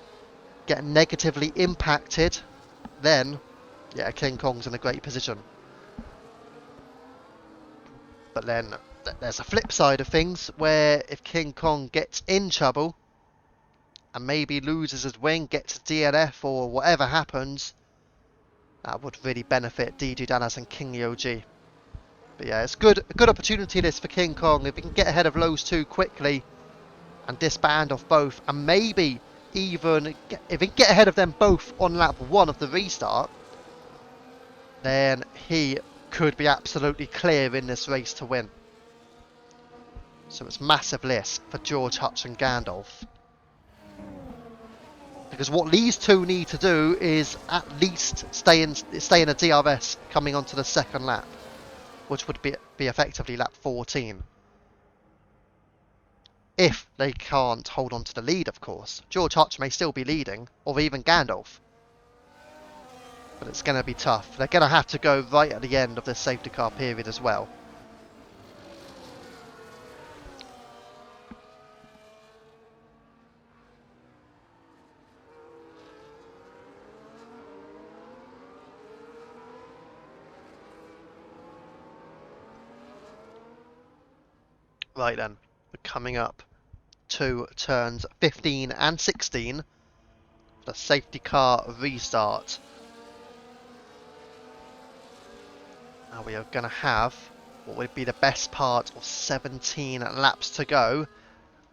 get negatively impacted, then, yeah, King Kong's in a great position. But then, there's a flip side of things, where if King Kong gets in trouble, and maybe loses his wing, gets a DNF, or whatever happens, that would really benefit DJ Dallas and King EOG. But yeah, it's a good opportunity this for King Kong. If he can get ahead of those two quickly and disband off both, and maybe even if he can get ahead of them both on lap 1 of the restart, then he could be absolutely clear in this race to win. So it's massive list for George Hutch and Gandalf. Because what these two need to do is at least stay in a DRS coming onto the second lap, which would be effectively lap 14. If they can't hold on to the lead, of course. George Hutch may still be leading, or even Gandalf. But it's going to be tough. They're going to have to go right at the end of this safety car period as well. Right then, we're coming up to turns 15 and 16, the safety car restart. Now we are going to have what would be the best part of 17 laps to go,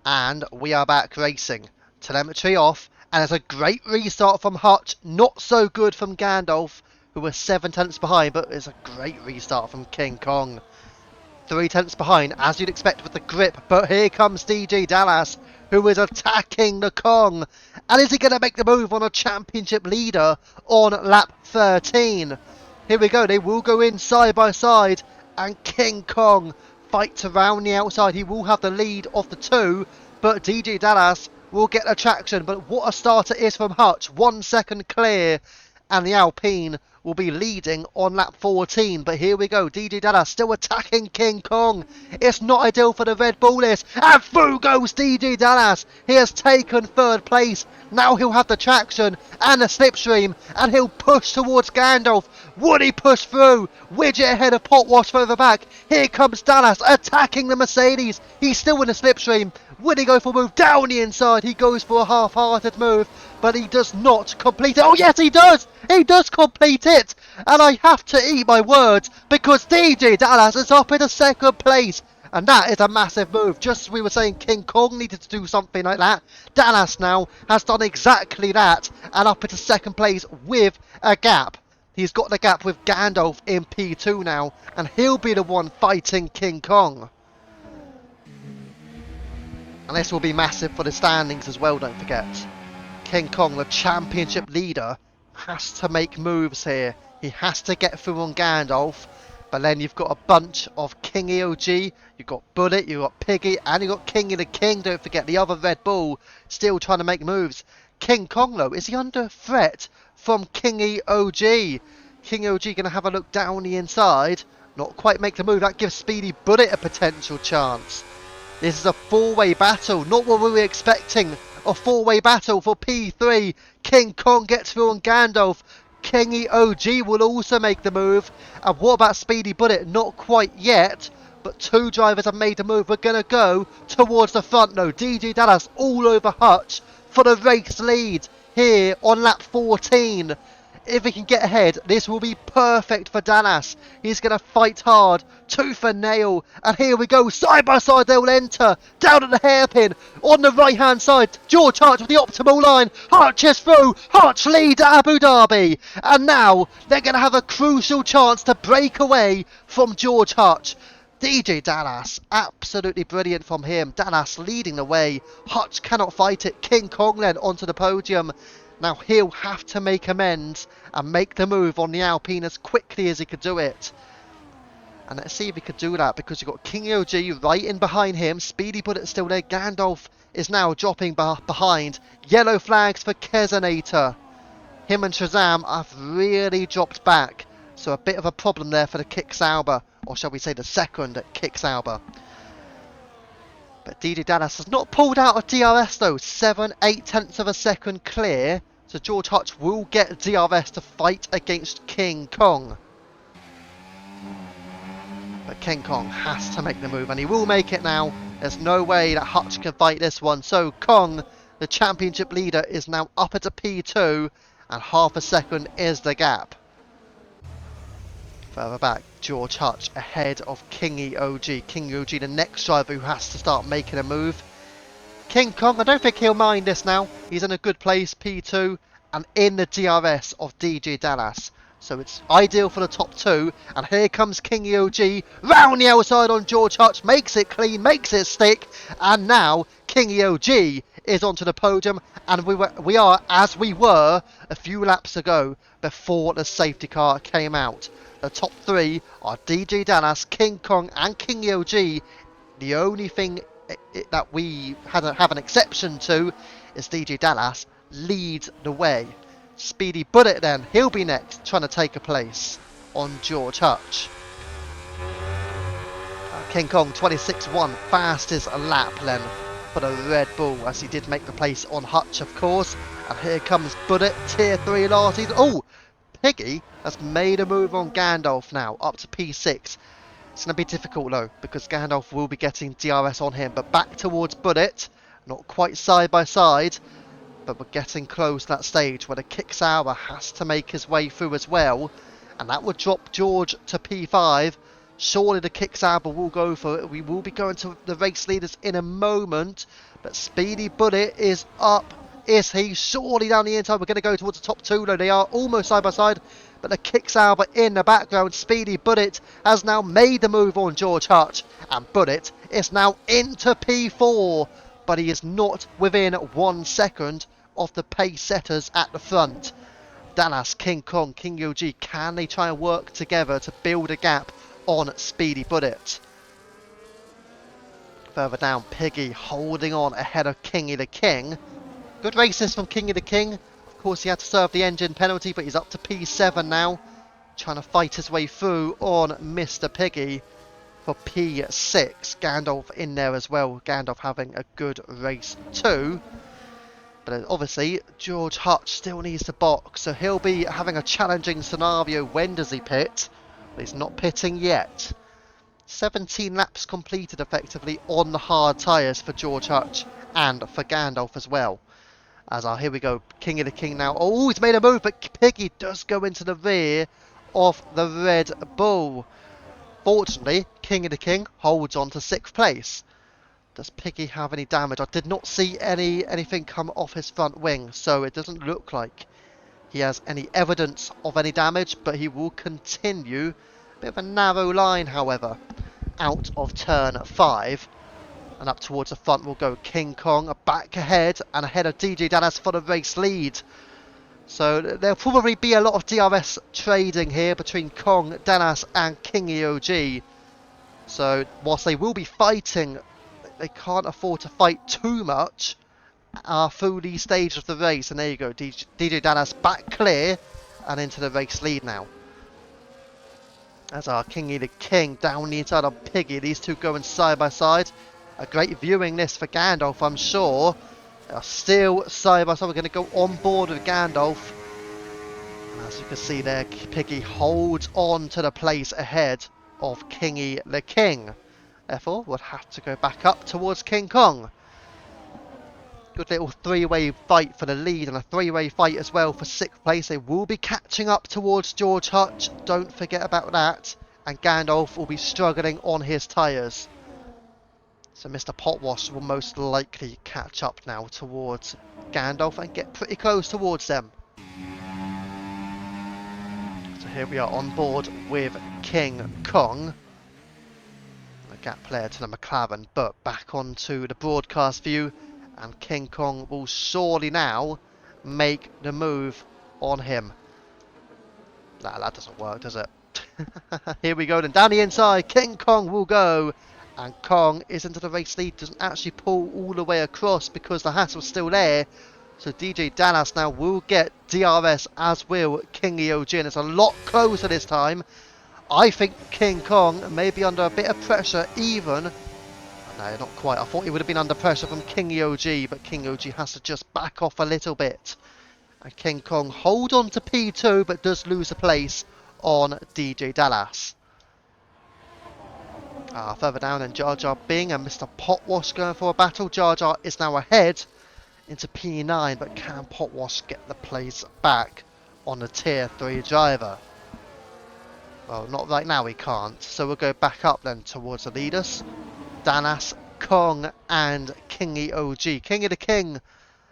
and we are back racing. Telemetry off, and it's a great restart from Hutch, not so good from Gandalf, who was 7 tenths behind, but it's a great restart from King Kong. 3 tenths behind, as you'd expect with the grip, but here comes DJ Dallas, who is attacking the Kong. And is he going to make the move on a championship leader on lap 13? Here we go, they will go in side by side, and King Kong fights around the outside. He will have the lead of the two, but DJ Dallas will get the traction. But what a start it is from Hutch, 1 second clear, and the Alpine will be leading on lap 14. But here we go, DJ Dallas still attacking King Kong. It's not ideal for the Red Bull list, and through goes DJ Dallas. He has taken 3rd place. Now he'll have the traction and the slipstream, and he'll push towards Gandalf. Would he push through? Widget ahead of Potwash further back. Here comes Dallas attacking the Mercedes. He's still in the slipstream. Will he go for a move down the inside? He goes for a half-hearted move, but he does not complete it. Oh yes, he does! He does complete it! And I have to eat my words, because DJ Dallas is up in a second place. And that is a massive move. Just as we were saying King Kong needed to do something like that, Dallas now has done exactly that, and up into second place with a gap. He's got the gap with Gandalf in P2 now, and he'll be the one fighting King Kong. And this will be massive for the standings as well, don't forget. King Kong, the championship leader, has to make moves here. He has to get through on Gandalf. But then you've got a bunch of King EOG, you've got Bullet, you've got Piggy, and you've got Kingy the King, don't forget, the other Red Bull, still trying to make moves. King Kong, though, is he under threat from King EOG? King EOG going to have a look down the inside, not quite make the move. That gives Speedy Bullet a potential chance. This is a four-way battle, not what we were expecting. A four-way battle for P3. King Kong gets through on Gandalf. Kingy OG will also make the move. And what about Speedy Bullet? Not quite yet, but two drivers have made the move. We're going to go towards the front now. DJ Dallas all over Hutch for the race lead here on lap 14. If he can get ahead, this will be perfect for Dallas. He's going to fight hard, tooth and nail. And here we go, side by side they'll enter. Down at the hairpin, on the right hand side. George Hutch with the optimal line. Hutch is through. Hutch leads Abu Dhabi. And now they're going to have a crucial chance to break away from George Hutch. DJ Dallas, absolutely brilliant from him. Dallas leading the way. Hutch cannot fight it. King Kong then onto the podium. Now he'll have to make amends and make the move on the Alpine as quickly as he could do it. And let's see if he could do that, because you've got King OG right in behind him. Speedy Bullet still there. Gandalf is now dropping behind. Yellow flags for Kezenator. Him and Shazam have really dropped back. So a bit of a problem there for the Kick Sauber. Or shall we say the second Kick Sauber. But DJ Dallas has not pulled out of DRS though. 7/8 tenths of a second clear. So George Hutch will get DRS to fight against King Kong. But King Kong has to make the move, and he will make it now. There's no way that Hutch can fight this one. So Kong, the championship leader, is now up at a P2, and half a second is the gap. Further back, George Hutch ahead of Kingy OG. Kingy OG, the next driver who has to start making a move. King Kong, I don't think he'll mind this now. He's in a good place, P2, and in the DRS of DJ Dallas. So it's ideal for the top two. And here comes Kingy OG, round the outside on George Hutch, makes it clean, makes it stick. And now Kingy OG is onto the podium, and we are as we were a few laps ago before the safety car came out. The top three are DJ Dallas, King Kong and Kingy OG. The only thing that we have an exception to is DJ Dallas leads the way. Speedy Bullet then, he'll be next, trying to take a place on George Hutch. King Kong 26.1, fastest lap then for the Red Bull, as he did make the place on Hutch of course. And here comes Bullet, tier 3 last season. Oh, Piggy has made a move on Gandalf now, up to P6. It's going to be difficult though, because Gandalf will be getting DRS on him. But back towards Bullet, not quite side by side, but we're getting close to that stage where the Kick Sauber has to make his way through as well. And that would drop George to P5. Surely the Kick Sauber will go for it. We will be going to the race leaders in a moment. But Speedy Bullet is up. Is he? Surely down the inside. We're going to go towards the top two though. They are almost side by side. But the Kick Sauber in the background. Speedy Bullet has now made the move on George Hutch. And Bullet is now into P4. But he is not within 1 second of the pace setters at the front. Dallas, King Kong, King OG, can they try and work together to build a gap on Speedy Bullet? Further down, Piggy holding on ahead of Kingy the King. Good races from Kingy the King. Of course he had to serve the engine penalty, but he's up to P7 now, trying to fight his way through on Mr. Piggy for P6. Gandalf in there as well. Gandalf having a good race too. But obviously, George Hutch still needs to box, so he'll be having a challenging scenario. When does he pit? Well, he's not pitting yet. 17 laps completed effectively on the hard tyres for George Hutch and for Gandalf as well. As here we go, King of the King now. Oh, he's made a move, but Piggy does go into the rear of the Red Bull. Fortunately, King of the King holds on to 6th place. Does Piggy have any damage? I did not see anything come off his front wing, so it doesn't look like he has any evidence of any damage, but he will continue. Bit of a narrow line, however, out of turn 5. And up towards the front will go King Kong, back ahead and ahead of DJ Dallas for the race lead. So there'll probably be a lot of DRS trading here between Kong, Dallas and King EOG. So whilst they will be fighting, they can't afford to fight too much through these stages of the race. And there you go, DJ Dallas back clear and into the race lead now. As our Kingy the King down the inside of Piggy, these two going side by side. A great viewing this for Gandalf, I'm sure. They are still side by side. We're going to go on board with Gandalf. And as you can see there, Piggy holds on to the place ahead of Kingy the King. Therefore, we'll have to go back up towards King Kong. Good little three-way fight for the lead and a three-way fight as well for 6th place. They will be catching up towards George Hutch. Don't forget about that. And Gandalf will be struggling on his tyres. So Mr. Potwash will most likely catch up now towards Gandalf and get pretty close towards them. So here we are on board with King Kong. The gap player to the McLaren, but back onto the broadcast view. And King Kong will surely now make the move on him. Nah, that doesn't work, does it? Here we go then, down the inside, King Kong will go. And Kong is into the race lead, doesn't actually pull all the way across because the hassle's still there. So DJ Dallas now will get DRS, as will King EOG, and it's a lot closer this time. I think King Kong may be under a bit of pressure even. No, not quite. I thought he would have been under pressure from King EOG, but King EOG has to just back off a little bit. And King Kong hold on to P2, but does lose a place on DJ Dallas. Further down then, Jar Jar Bing and Mr. Potwash going for a battle. Jar Jar is now ahead into P9, but can Potwash get the place back on the Tier 3 driver? Well, not right now he can't, so we'll go back up then towards the leaders. Danas, Kong and Kingy OG. King of the King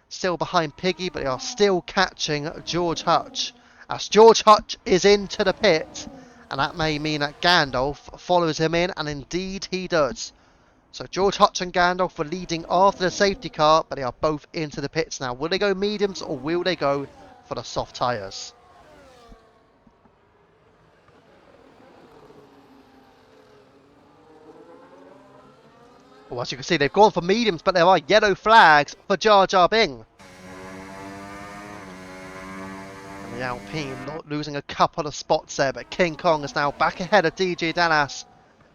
still behind Piggy, but they are still catching George Hutch. As George Hutch is into the pit. And that may mean that Gandalf follows him in, and indeed he does. So George Hutch and Gandalf were leading after the safety car, but they are both into the pits now. Will they go mediums or will they go for the soft tyres? Well, as you can see, they've gone for mediums, but there are yellow flags for Jar Jar Bing. The Alpine not losing a couple of spots there, but King Kong is now back ahead of DJ Dallas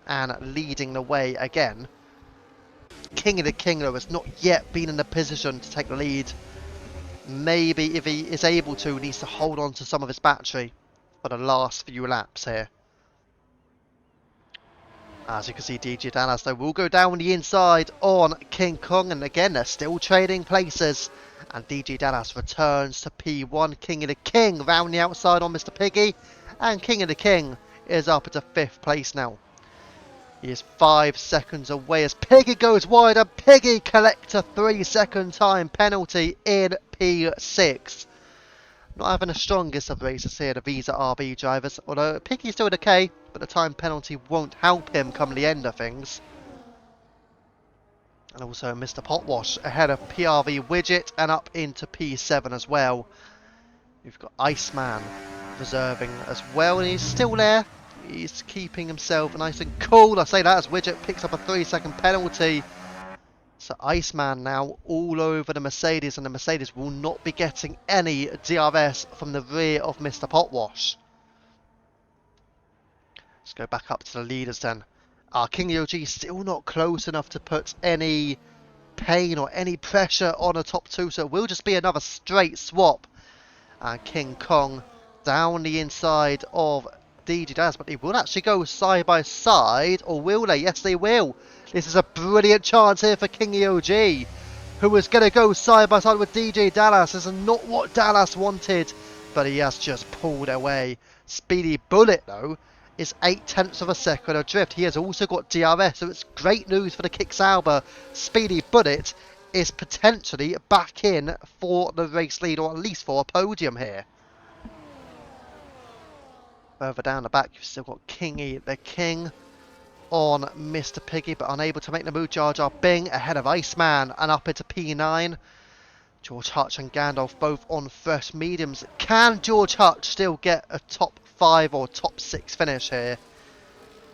and leading the way again. King of the King, though, has not yet been in the position to take the lead. Maybe if he is able to, he needs to hold on to some of his battery for the last few laps here. As you can see, DJ Dallas, though, will go down the inside on King Kong, and again, they're still trading places. And DJ Dallas returns to P1. King of the King round the outside on Mr. Piggy. And King of the King is up at 5th place now. He is 5 seconds away as Piggy goes wide. And Piggy collects a 3-second time penalty in P6. Not having the strongest of races here, the Visa RB drivers. Although Piggy's still okay, but the time penalty won't help him come the end of things. And also Mr. Potwash ahead of PRV Widget and up into P7 as well. We've got Iceman reserving as well, and he's still there. He's keeping himself nice and cool. I say that as Widget picks up a 3-second penalty. So Iceman now all over the Mercedes, and the Mercedes will not be getting any DRS from the rear of Mr. Potwash. Let's go back up to the leaders then. King EOG still not close enough to put any pain or any pressure on the top two, so it will just be another straight swap. And King Kong down the inside of DG Dallas, but they will actually go side by side, or will they? Yes, they will. This is a brilliant chance here for King EOG, who is going to go side by side with DJ Dallas. This is not what Dallas wanted, but he has just pulled away. Speedy Bullet, though, is 0.8 of a second adrift. He has also got DRS, so it's great news for the Kick Sauber. Speedy Bullet is potentially back in for the race lead, or at least for a podium here. Further down the back, you've still got Kingy the King on Mr. Piggy, but unable to make the move. Jar Jar Bing ahead of Iceman and up into P9. George Hutch and Gandalf both on fresh mediums. Can George Hutch still get a top 5 or top 6 finish here?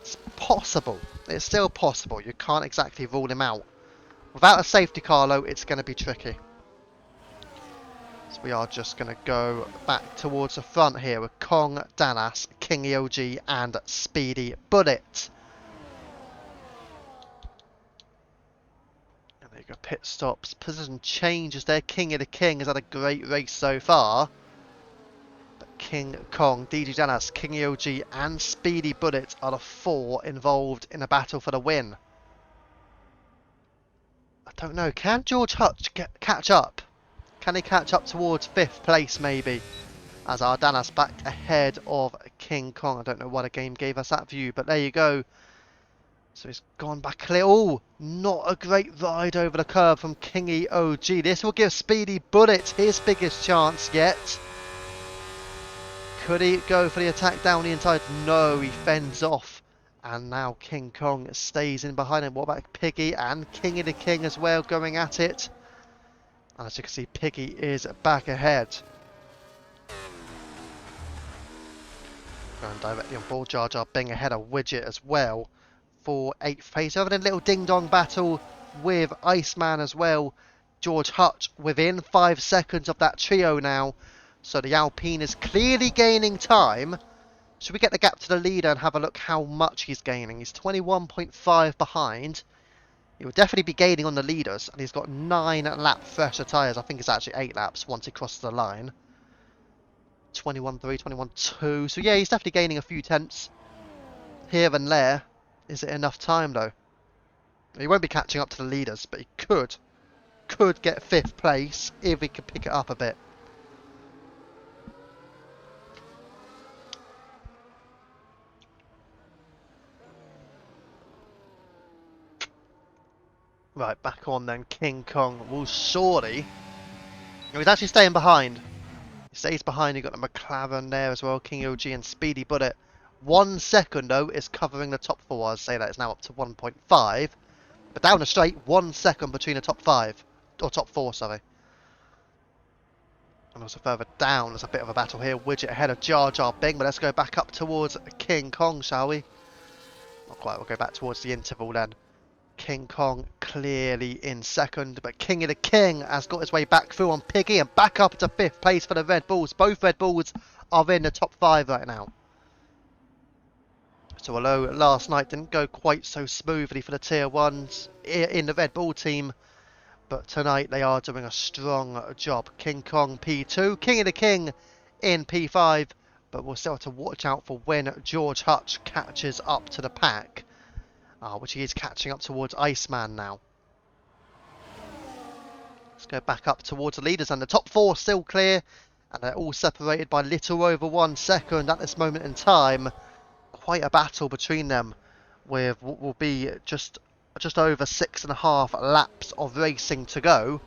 It's possible. It's still possible. You can't exactly rule him out. Without a safety car, though, it's going to be tricky. So we are just going to go back towards the front here with Kong, Dallas, King EOG and Speedy Bullet. And there you go, pit stops, position changes there. King of the King has had a great race so far. But King Kong, DG Dallas, King EOG and Speedy Bullet are the 4 involved in a battle for the win. I don't know, can George Hutch catch up? Can he catch up towards 5th place maybe? As our Dallas back ahead of King Kong. I don't know why the game gave us that view, but there you go. So he's gone back a little. Not a great ride over the curb from Kingy OG. This will give Speedy Bullet his biggest chance yet. Could he go for the attack down the inside? No, he fends off. And now King Kong stays in behind him. What about Piggy and King of the King as well going at it? And as you can see, Piggy is back ahead. Going directly on board. Jar Jar Bing ahead of Widget as well for 8th place. Having a little ding-dong battle with Iceman as well. George Hutch within 5 seconds of that trio now. So the Alpine is clearly gaining time. Should we get the gap to the leader and have a look how much he's gaining? He's 21.5 behind. He will definitely be gaining on the leaders, and he's got 9 lap fresher tyres. I think it's actually 8 laps once he crosses the line. 21.3, 21.2. So yeah, he's definitely gaining a few tenths here and there. Is it enough time though? He won't be catching up to the leaders, but he could get 5th place if he could pick it up a bit. Right, back on then. King Kong will surely... Oh, he's actually staying behind. He stays behind. You've got the McLaren there as well. King OG and Speedy Bullet. 1 second though is covering the top 4. I'd say that it's now up to 1.5. But down the straight, 1 second between the top 5. Or top 4, sorry. And also further down, there's a bit of a battle here. Widget ahead of Jar Jar Bing. But let's go back up towards King Kong, shall we? Not quite. We'll go back towards the interval then. King Kong clearly in second, but King of the King has got his way back through on Piggy and back up to 5th place for the Red Bulls. Both Red Bulls are in the top 5 right now. So although last night didn't go quite so smoothly for the Tier 1s in the Red Bull team, but tonight they are doing a strong job. King Kong P2, King of the King in P5, but we'll still have to watch out for when George Hutch catches up to the pack. Which he is catching up towards Iceman now. Let's go back up towards the leaders, and the top 4 still clear, and they're all separated by little over 1 second at this moment in time. Quite a battle between them, with what will be just over 6.5 laps of racing to go.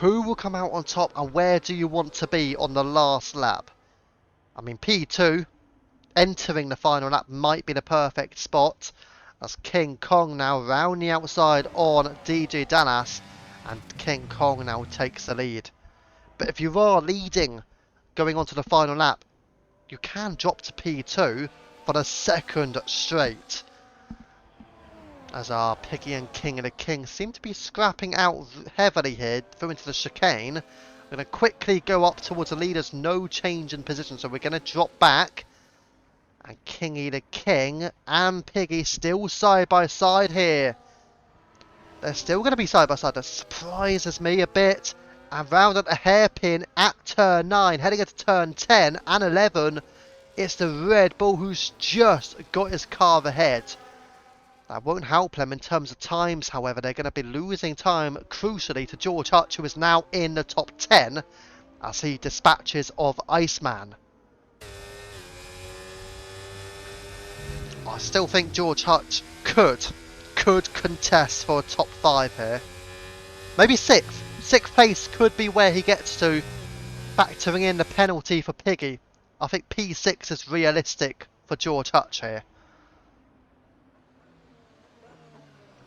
Who will come out on top, and where do you want to be on the last lap? I mean, P2 entering the final lap might be the perfect spot, as King Kong now round the outside on DJ Dallas, and King Kong now takes the lead. But if you are leading going on to the final lap, you can drop to P2 for the 2nd straight, as our Piggy and King of the King seem to be scrapping out heavily here through into the chicane. We're going to quickly go up towards the leaders, no change in position, so we're going to drop back. And Kingy the King and Piggy still side by side here. They're still going to be side by side. That surprises me a bit. And round at the hairpin at turn 9, heading into turn 10 and 11. It's the Red Bull who's just got his car ahead. That won't help them in terms of times, however. They're going to be losing time, crucially, to George Hutch, who is now in the top 10, as he dispatches of Iceman. I still think George Hutch could contest for a top 5 here. Maybe 6th. 6th place could be where he gets to, factoring in the penalty for Piggy. I think P6 is realistic for George Hutch here.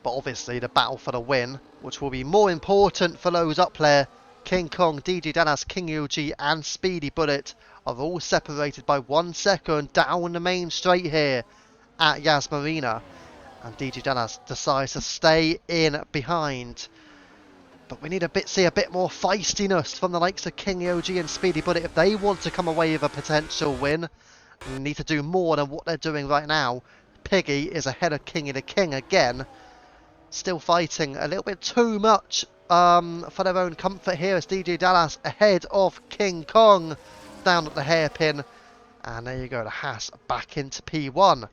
But obviously the battle for the win, which will be more important for those up there, King Kong, DG Danas, King UG and Speedy Bullet, are all separated by 1 second down the main straight here at Yas Marina. And DG Danas decides to stay in behind. But we need see a bit more feistiness from the likes of King OG and Speedy Bullet if they want to come away with a potential win. They need to do more than what they're doing right now. Piggy is ahead of King of the King again. Still fighting a little bit too much for their own comfort here as DJ Dallas ahead of King Kong down at the hairpin. And there you go, the Haas back into P1.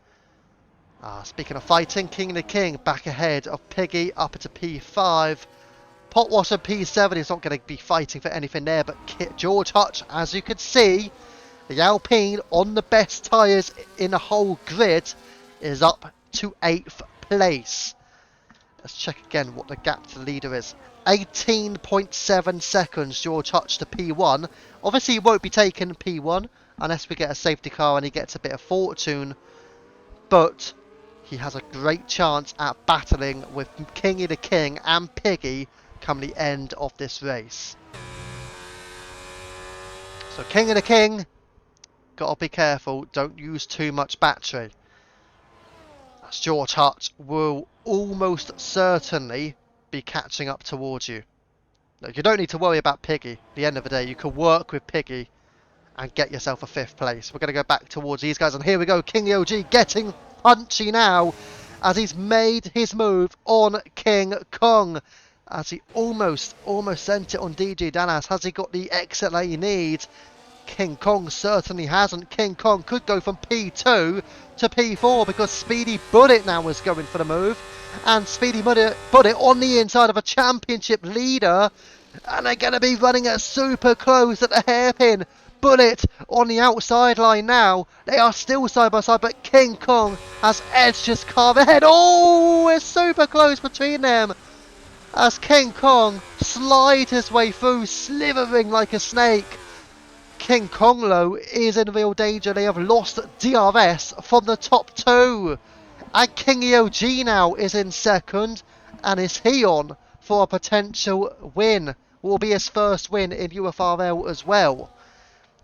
Speaking of fighting, King of the King back ahead of Piggy up into P5. Potwasher P7 is not going to be fighting for anything there, but George Hutch, as you can see, the Alpine on the best tyres in the whole grid is up to 8th place. Let's check again what the gap to the leader is. 18.7 seconds George Hutch to P1. Obviously he won't be taking P1 unless we get a safety car and he gets a bit of fortune. But he has a great chance at battling with King of the King and Piggy come the end of this race. So King of the King, gotta be careful, don't use too much battery. As George Hutch will almost certainly be catching up towards you. Look, you don't need to worry about Piggy. At the end of the day, you can work with Piggy and get yourself a 5th place. We're going to go back towards these guys, and here we go. King OG getting punchy now as he's made his move on King Kong. As he almost sent it on DJ Danas. Has he got the exit that he needs? King Kong certainly hasn't. King Kong could go from P2 to P4 because Speedy Bullet now is going for the move. And Speedy Bullet on the inside of a championship leader. And they're going to be running it super close at the hairpin. Bullet on the outside line now. They are still side by side, but King Kong has edged his car ahead. Oh, it's super close between them. As King Kong slides his way through, slithering like a snake. King Kong, though, is in real danger. They have lost DRS from the top 2. And King EOG now is in 2nd. And is he on for a potential win? Will be his first win in UFRL as well.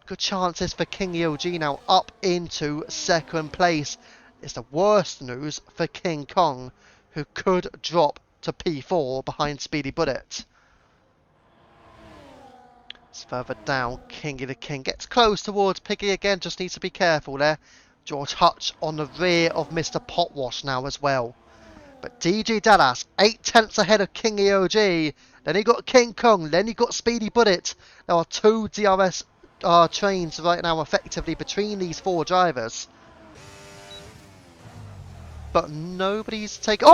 Good chances for King EOG now up into 2nd place. It's the worst news for King Kong, who could drop to P4 behind Speedy Bullet. It's further down, King of the King gets close towards Piggy again, just needs to be careful there. George Hutch on the rear of Mr. Potwash now as well. But DJ Dallas, 8/10 ahead of King EOG. Then he got King Kong, then he got Speedy Bullet. There are 2 DRS trains right now effectively between these 4 drivers. But nobody's taking...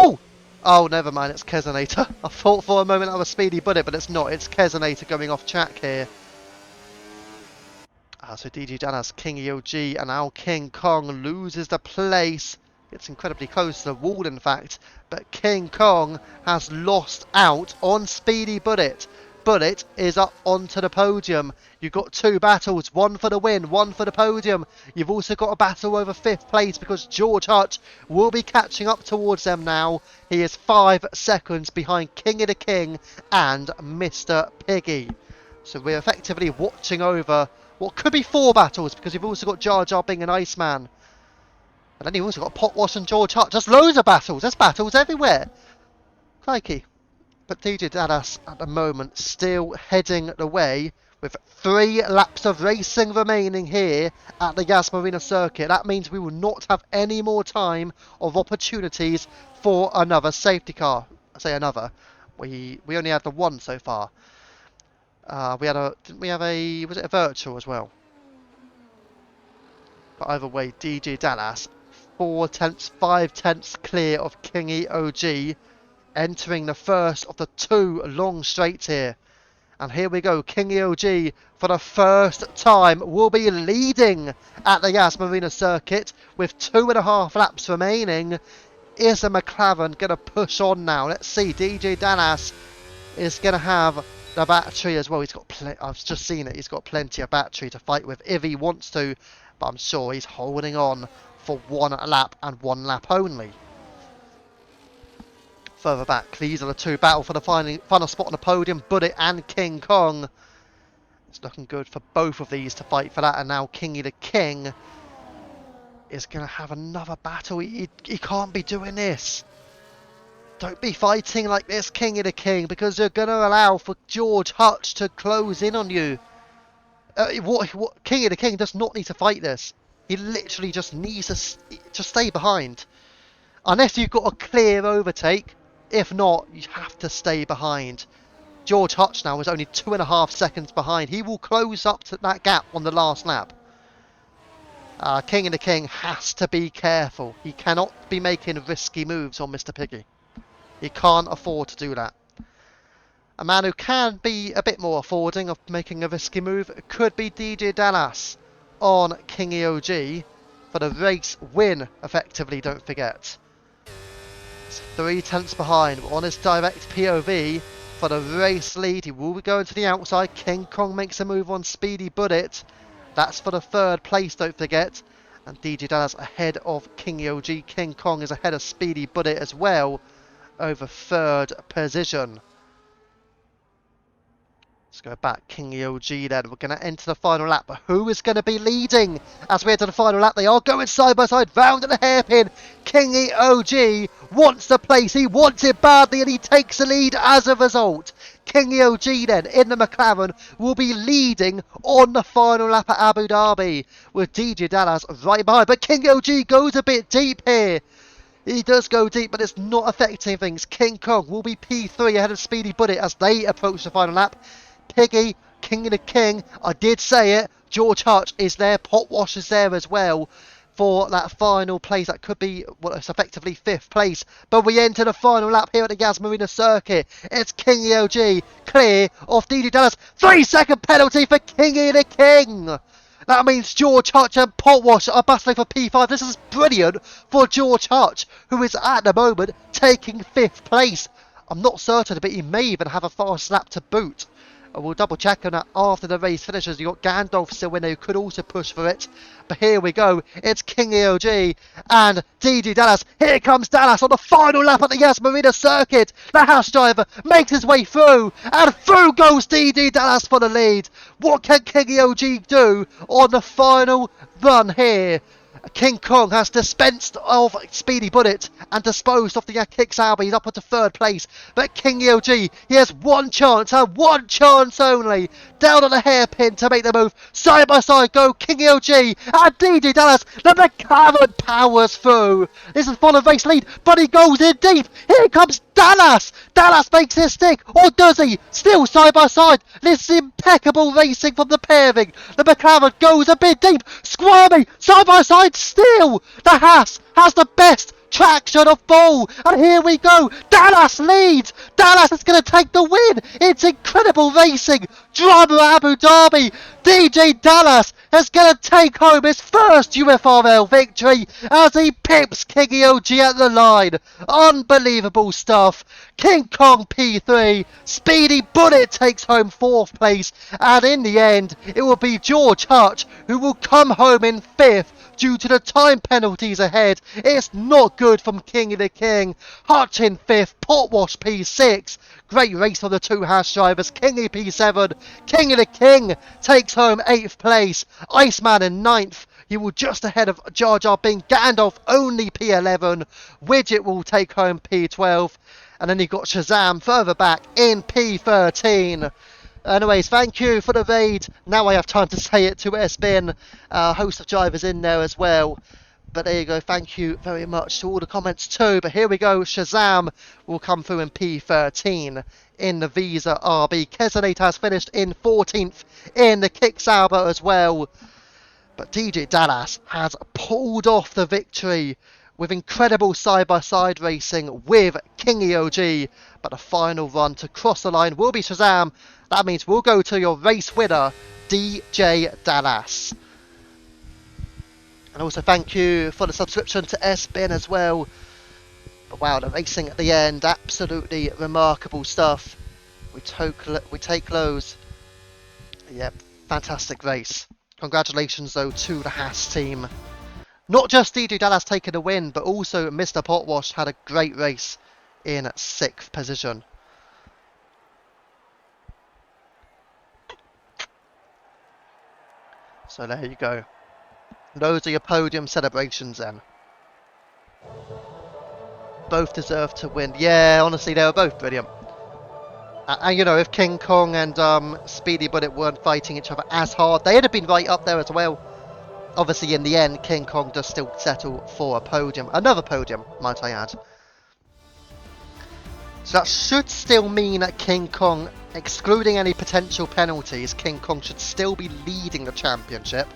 Oh, never mind, it's Kesonator. I thought for a moment that was Speedy Bullet, but it's not. It's Kesonator going off track here. So DG Danas, King EOG, and now King Kong loses the place. It's incredibly close to the wall, in fact. But King Kong has lost out on Speedy Bullet. Bullet is up onto the podium. You've got 2 battles, 1 for the win, 1 for the podium. You've also got a battle over 5th place because George Hutch will be catching up towards them now. He is 5 seconds behind King of the King and Mr. Piggy. So we're effectively watching over what could be 4 battles because you've also got Jar Jar Bing and Iceman. And then you've also got Potwash and George Hutch. Just loads of battles. There's battles everywhere. Crikey. But DJ Dadas at the moment still heading the way with 3 laps of racing remaining here at the Yas Marina circuit. That means we will not have any more time of opportunities for another safety car. I say another. We only had the 1 so far. Didn't we have a, was it a virtual as well? But either way, DJ Dallas, 4/10, 5/10 clear of Kingy OG, entering the first of the 2 long straights here. And here we go, Kingy OG for the first time will be leading at the Yas Marina circuit with 2.5 laps remaining. Is the McLaren going to push on now? Let's see, DJ Dallas is going to have the battery as well. He's got I've just seen it. He's got plenty of battery to fight with if he wants to, but I'm sure he's holding on for 1 lap and 1 lap only. Further back, these are the 2 battle for the final spot on the podium. Bullet and King Kong. It's looking good for both of these to fight for that, and now Kingy the King is going to have another battle. He can't be doing this. Don't be fighting like this, Kingy the King, because you're going to allow for George Hutch to close in on you. Kingy the King does not need to fight this. He literally just needs to just stay behind. Unless you've got a clear overtake. If not, you have to stay behind. George Hutch now is only 2.5 seconds behind. He will close up to that gap on the last lap. Kingy the King has to be careful. He cannot be making risky moves on Mr. Piggy. He can't afford to do that. A man who can be a bit more affording of making a risky move could be DJ Dallas on Kingy OG for the race win, effectively, don't forget. It's 3/10 behind on his direct POV for the race lead. He will be going to the outside. King Kong makes a move on Speedy Bullet. That's for the 3rd place, don't forget. And DJ Dallas ahead of Kingy OG. King Kong is ahead of Speedy Bullet as well, over 3rd position. Let's go back, Kingy OG then. We're going to enter the final lap, but who is going to be leading as we enter the final lap? They are going side by side, round at the hairpin. Kingy OG wants the place, he wants it badly, and he takes the lead as a result. Kingy OG then, in the McLaren, will be leading on the final lap at Abu Dhabi, with DJ Dallas right behind. But Kingy OG goes a bit deep here. He does go deep, but it's not affecting things. King Kong will be P3 ahead of Speedy Bullet as they approach the final lap. Piggy, Kingy the King, I did say it, George Hutch is there, Potwash is there as well for that final place. That could be, well, it's effectively 5th place, but we enter the final lap here at the Yas Marina circuit. It's Kingy OG, clear of DJ Dallas, 3-second penalty for Kingy the King. That means George Hutch and Potwash are battling for P5. This is brilliant for George Hutch, who is at the moment taking 5th place. I'm not certain, but he may even have a fast lap to boot. We'll double check on that after the race finishes. You've got Gandalf still in there who could also push for it. But here we go. It's Kingy OG and DJ Dallas. Here comes Dallas on the final lap at the Yas Marina circuit. The house driver makes his way through. And through goes DJ Dallas for the lead. What can Kingy OG do on the final run here? King Kong has dispensed of Speedy Bullet and disposed of the Kicksauber. He's up into 3rd place. But Kingy OG, he has 1 chance and 1 chance only. Down on the hairpin to make the move. Side by side go Kingy OG and DJ Dallas. The McLaren powers through. This is for the race lead, but he goes in deep. Here comes Dallas. Dallas makes his stick, or does he? Still side by side. This is impeccable racing from the pairing. The McLaren goes a bit deep. Squirmy, side by side still. The Haas has the best traction of ball, and here we go. Dallas leads. Dallas is going to take the win. It's incredible racing. Drama Abu Dhabi. DJ Dallas is going to take home his first UFRL victory as he pips Kingy OG at the line. Unbelievable stuff. King Kong P3. Speedy Bullet takes home 4th place, and in the end it will be George Hutch who will come home in 5th due to the time penalties ahead. It's not good from Kingy the King. Hutch in 5th, Potwash P6. Great race for the 2 hash drivers. Kingy P7. Kingy the King takes home 8th place. Iceman in 9th. He will just ahead of Jar Jar Binks. Gandalf only P11. Widget will take home P12. And then you've got Shazam further back in P13. Anyways, thank you for the raid. Now I have time to say it to S-Bin. A host of drivers in there as well. But there you go. Thank you very much to all the comments too. But here we go. Shazam will come through in P13 in the Visa RB. Keselate has finished in 14th in the Kicksauber as well. But DJ Dallas has pulled off the victory with incredible side-by-side racing with King EOG. But the final run to cross the line will be Shazam. That means we'll go to your race winner, DJ Dallas. And also thank you for the subscription to SBin as well. But wow, the racing at the end, absolutely remarkable stuff. We take lows. Yep, fantastic race. Congratulations though to the Haas team. Not just DJ Dallas taking a win, but also Mr. Potwash had a great race in 6th position. So there you go. Those are your podium celebrations then. Both deserve to win. Yeah, honestly, they were both brilliant. And you know, if King Kong and Speedy Bullet weren't fighting each other as hard, they'd have been right up there as well. Obviously, in the end, King Kong does still settle for a podium. Another podium, might I add. So that should still mean that King Kong, excluding any potential penalties, King Kong should still be leading the championship.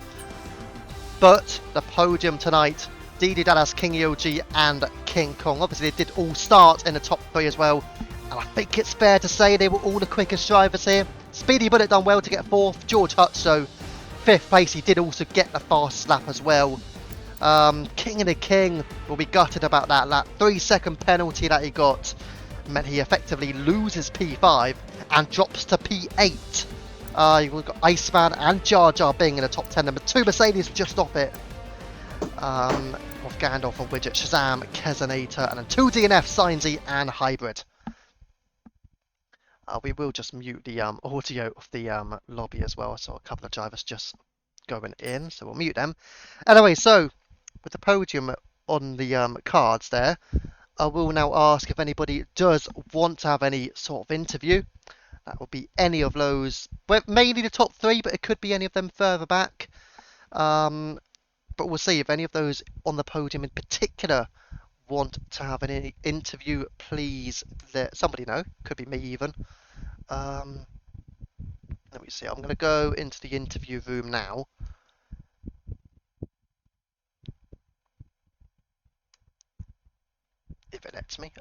But the podium tonight, DJ Dallas, King EOG and King Kong, obviously they did all start in the top 3 as well. And I think it's fair to say they were all the quickest drivers here. Speedy Bullet done well to get 4th. George Hutch, though, 5th place. He did also get the fast lap as well. King of the King will be gutted about that lap. 3-second penalty that he got meant he effectively loses P5 and drops to P8. You've got Iceman and Jar Jar being in the top 10. Number 2 Mercedes just off it. Of Gandalf and Widget, Shazam, Kezenator, and then 2 DNF, Signsy and Hybrid. We will just mute the audio of the lobby as well. I saw a couple of drivers just going in, so we'll mute them. Anyway, so with the podium on the cards there, I will now ask if anybody does want to have any sort of interview. That will be any of those, well, mainly the top 3, but it could be any of them further back. But we'll see if any of those on the podium in particular want to have an interview. Please let somebody know. Could be me even. Let me see. I'm going to go into the interview room now. If it lets me.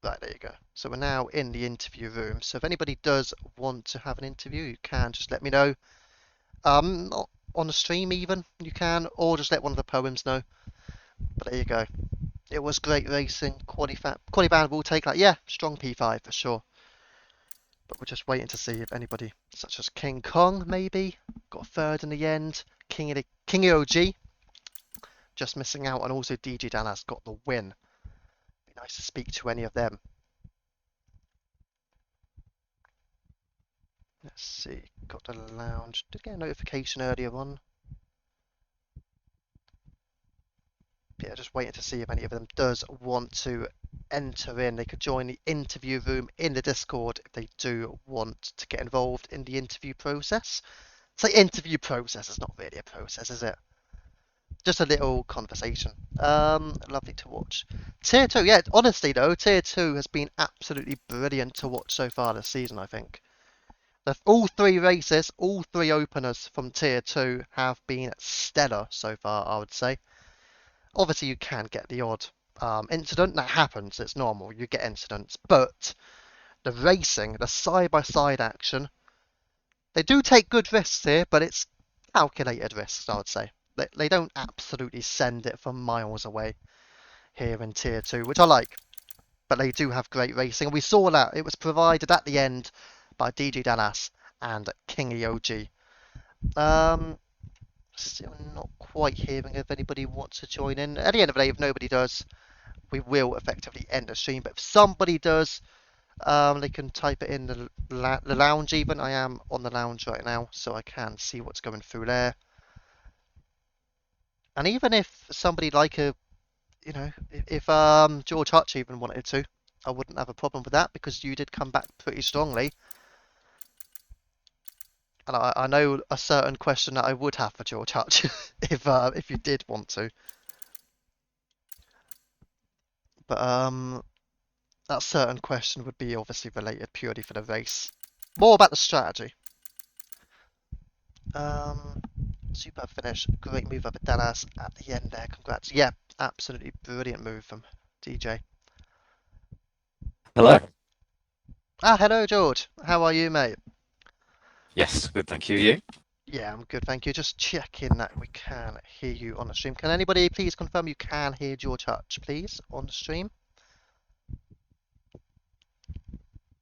Right, there you go. So we're now in the interview room. So if anybody does want to have an interview, you can just let me know. On the stream even, you can, or just let one of the poems know. But there you go. It was great racing. Qualiband will take that. Yeah, strong P5 for sure. But we're just waiting to see if anybody, such as King Kong maybe, got 3rd in the end. King EOG, just missing out, and also DJ Dallas got the win. Be nice to speak to any of them. Let's see, got the lounge. Did get a notification earlier on. Yeah, just waiting to see if any of them does want to enter in. They could join the interview room in the Discord if they do want to get involved in the interview process. Say interview process, it's not really a process, is it? Just a little conversation. Lovely to watch. Tier 2, yeah, honestly though, Tier 2 has been absolutely brilliant to watch so far this season, I think. All 3 races, all 3 openers from Tier 2 have been stellar so far, I would say. Obviously, you can get the odd incident. That happens. It's normal. You get incidents. But the racing, the side-by-side action, they do take good risks here, but it's calculated risks, I would say. They don't absolutely send it from miles away here in Tier 2, which I like. But they do have great racing. And we saw that. It was provided at the end by DJ Dallas and King EOG. Still not quite hearing if anybody wants to join in. At the end of the day, if nobody does, we will effectively end the stream. But if somebody does, they can type it in the lounge even. I am on the lounge right now, so I can see what's going through there. And even if somebody like if George Hutch even wanted to, I wouldn't have a problem with that because you did come back pretty strongly. And I know a certain question that I would have for George Hutch if you did want to. But that certain question would be obviously related purely for the race. More about the strategy. Super finish. Great move up at Dallas at the end there. Congrats. Yeah, absolutely brilliant move from DJ. Hello. Hello, George. How are you, mate? Yes, good, thank you. You? Yeah, I'm good, thank you. Just checking that we can hear you on the stream. Can anybody please confirm you can hear George Hutch, please, on the stream?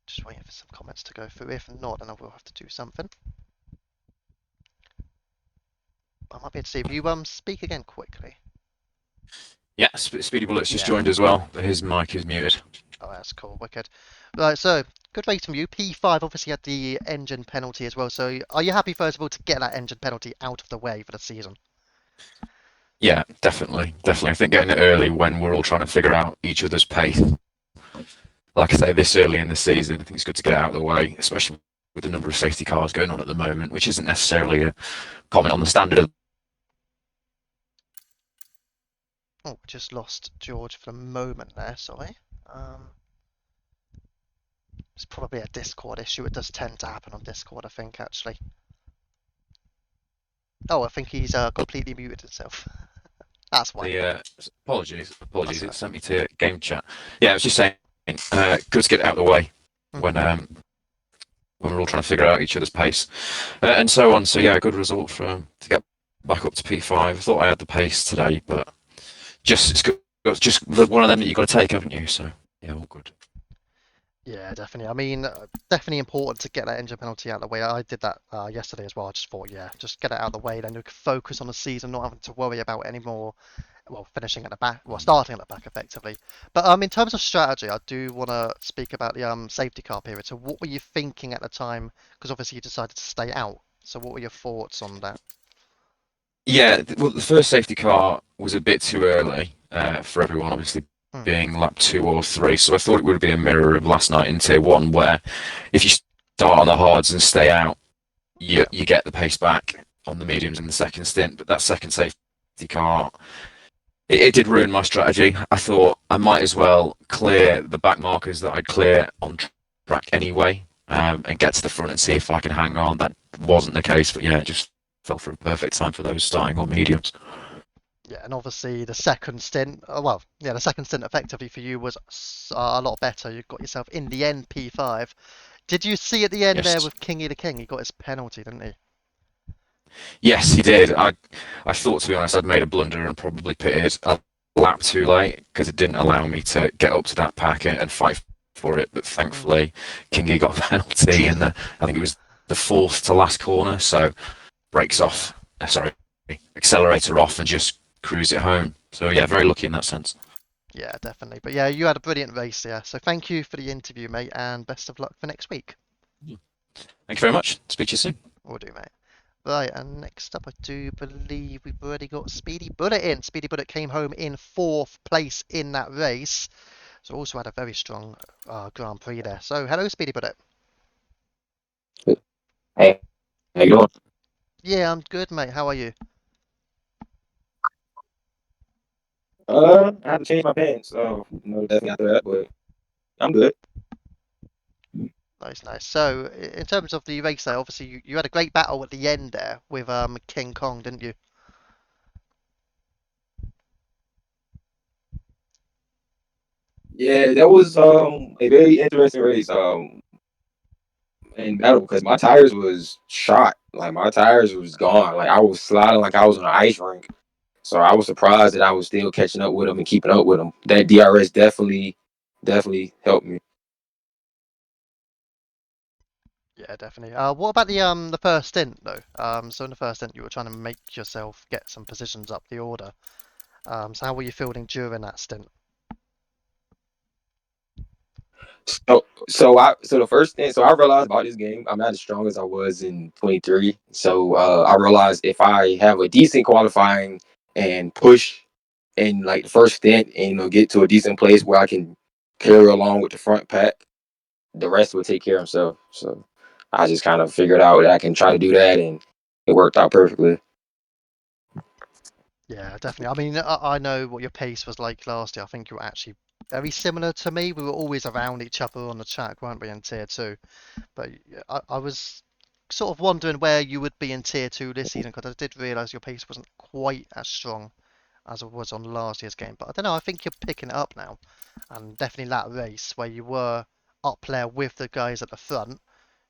Just waiting for some comments to go through. If not, then I will have to do something. I might be able to see if you speak again quickly. Yeah, Speedy Bullet's just Yeah. joined as well, but his mic is muted. Oh, that's cool. Wicked. Right, so good race from you. P5 obviously had the engine penalty as well. So are you happy, first of all, to get that engine penalty out of the way for the season? Yeah, definitely, definitely. I think getting it early when we're all trying to figure out each other's pace. Like I say, this early in the season, I think it's good to get it out of the way, especially with the number of safety cars going on at the moment, which isn't necessarily a comment on the standard of. Oh, just lost George for a moment there. Sorry. Um, it's probably a Discord issue. It does tend to happen on Discord, I think, actually. Oh, I think he's completely muted himself. That's why. The apologies. That's It right. sent me to game chat. Yeah, I was just saying, good to get it out of the way when Hmm. when we're all trying to figure out each other's pace, and so on. So yeah, good result from to get back up to P5. I thought I had the pace today, but just it's good. It's just one of them that you've got to take, haven't you? So yeah, all good. Yeah, definitely. I mean, definitely important to get that engine penalty out of the way. I did that yesterday as well. I just thought, yeah, just get it out of the way, then you can focus on the season, not having to worry about any more, well, finishing at the back, well, starting at the back effectively. But in terms of strategy, I do want to speak about the safety car period. So what were you thinking at the time? Because obviously you decided to stay out. So what were your thoughts on that? Yeah, well, the first safety car was a bit too early for everyone, obviously Hmm. being lap 2 or 3. So I thought it would be a mirror of last night in Tier 1, where if you start on the hards and stay out, you Yeah. you get the pace back on the mediums in the second stint. But that second safety car, it did ruin my strategy. I thought I might as well clear the back markers that I'd clear on track anyway, and get to the front and see if I can hang on. That wasn't the case, but yeah, it just fell for a perfect time for those starting on mediums. Yeah, and obviously the second stint, well, yeah, the second stint effectively for you was a lot better. You got yourself in the end P5. Did you see at the end there Yes. with Kingy the King? He got his penalty, didn't he? Yes, he did. I thought, to be honest, I'd made a blunder and probably pitted a lap too late because it didn't allow me to get up to that pack and fight for it. But Mm. thankfully, Kingy got a penalty in the, I think it was the fourth to last corner. So brakes Yeah, off, sorry, accelerator off and just cruise it home. So yeah, very lucky in that sense. yeah, definitely. But yeah, you had a brilliant race there. So thank you for the interview, mate, and best of luck for next week. Thank you very much. Speak to you soon. Will do, mate. Right, and next up, I do believe we've already got Speedy Bullet in. Speedy Bullet came home in fourth place in that race. So also had a very strong Grand Prix there. So hello, Speedy Bullet. Hey, how you doing? Yeah, I'm good, mate. How are you? I had to change my pants, so definitely after that, but I'm good. Nice, nice. So, in terms of the race there, obviously you had a great battle at the end there with King Kong, didn't you? Yeah, that was a very interesting race in battle because my tires was shot, like my tires was gone, like I was sliding like I was on an ice rink. So I was surprised that I was still catching up with them and keeping up with them. That DRS definitely helped me. Yeah, definitely. What about the first stint though? So in the first stint you were trying to make yourself get some positions up the order. So how were you feeling during that stint? So the first thing, so I realized about this game, I'm not as strong as I was in 23. So I realized if I have a decent qualifying and push in like the first stint and get to a decent place where I can carry along with the front pack, the rest will take care of himself. So I just kind of figured out that I can try to do that, and it worked out perfectly. Yeah, definitely. I mean, I know what your pace was like last year. I think you were actually very similar to me. We were always around each other on the track, weren't we, in tier two? But yeah, I was sort of wondering where you would be in tier 2 this season, because I did realise your pace wasn't quite as strong as it was on last year's game. But I don't know, I think you're picking it up now. And definitely that race where you were up there with the guys at the front,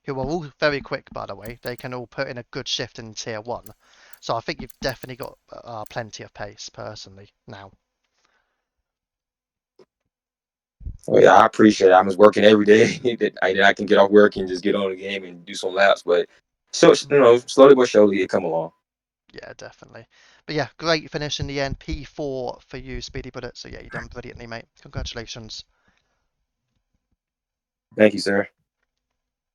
who are all very quick, by the way. They can all put in a good shift in tier 1. So I think you've definitely got plenty of pace, personally, now. Well, yeah, I appreciate it. I was working every day that I can get off work and just get on the game and do some laps. But so slowly but surely it come along. Yeah, definitely. But yeah, great finish in the end. P4 for you, Speedy Bullet. So yeah, you done brilliantly, mate. Congratulations. Thank you, sir.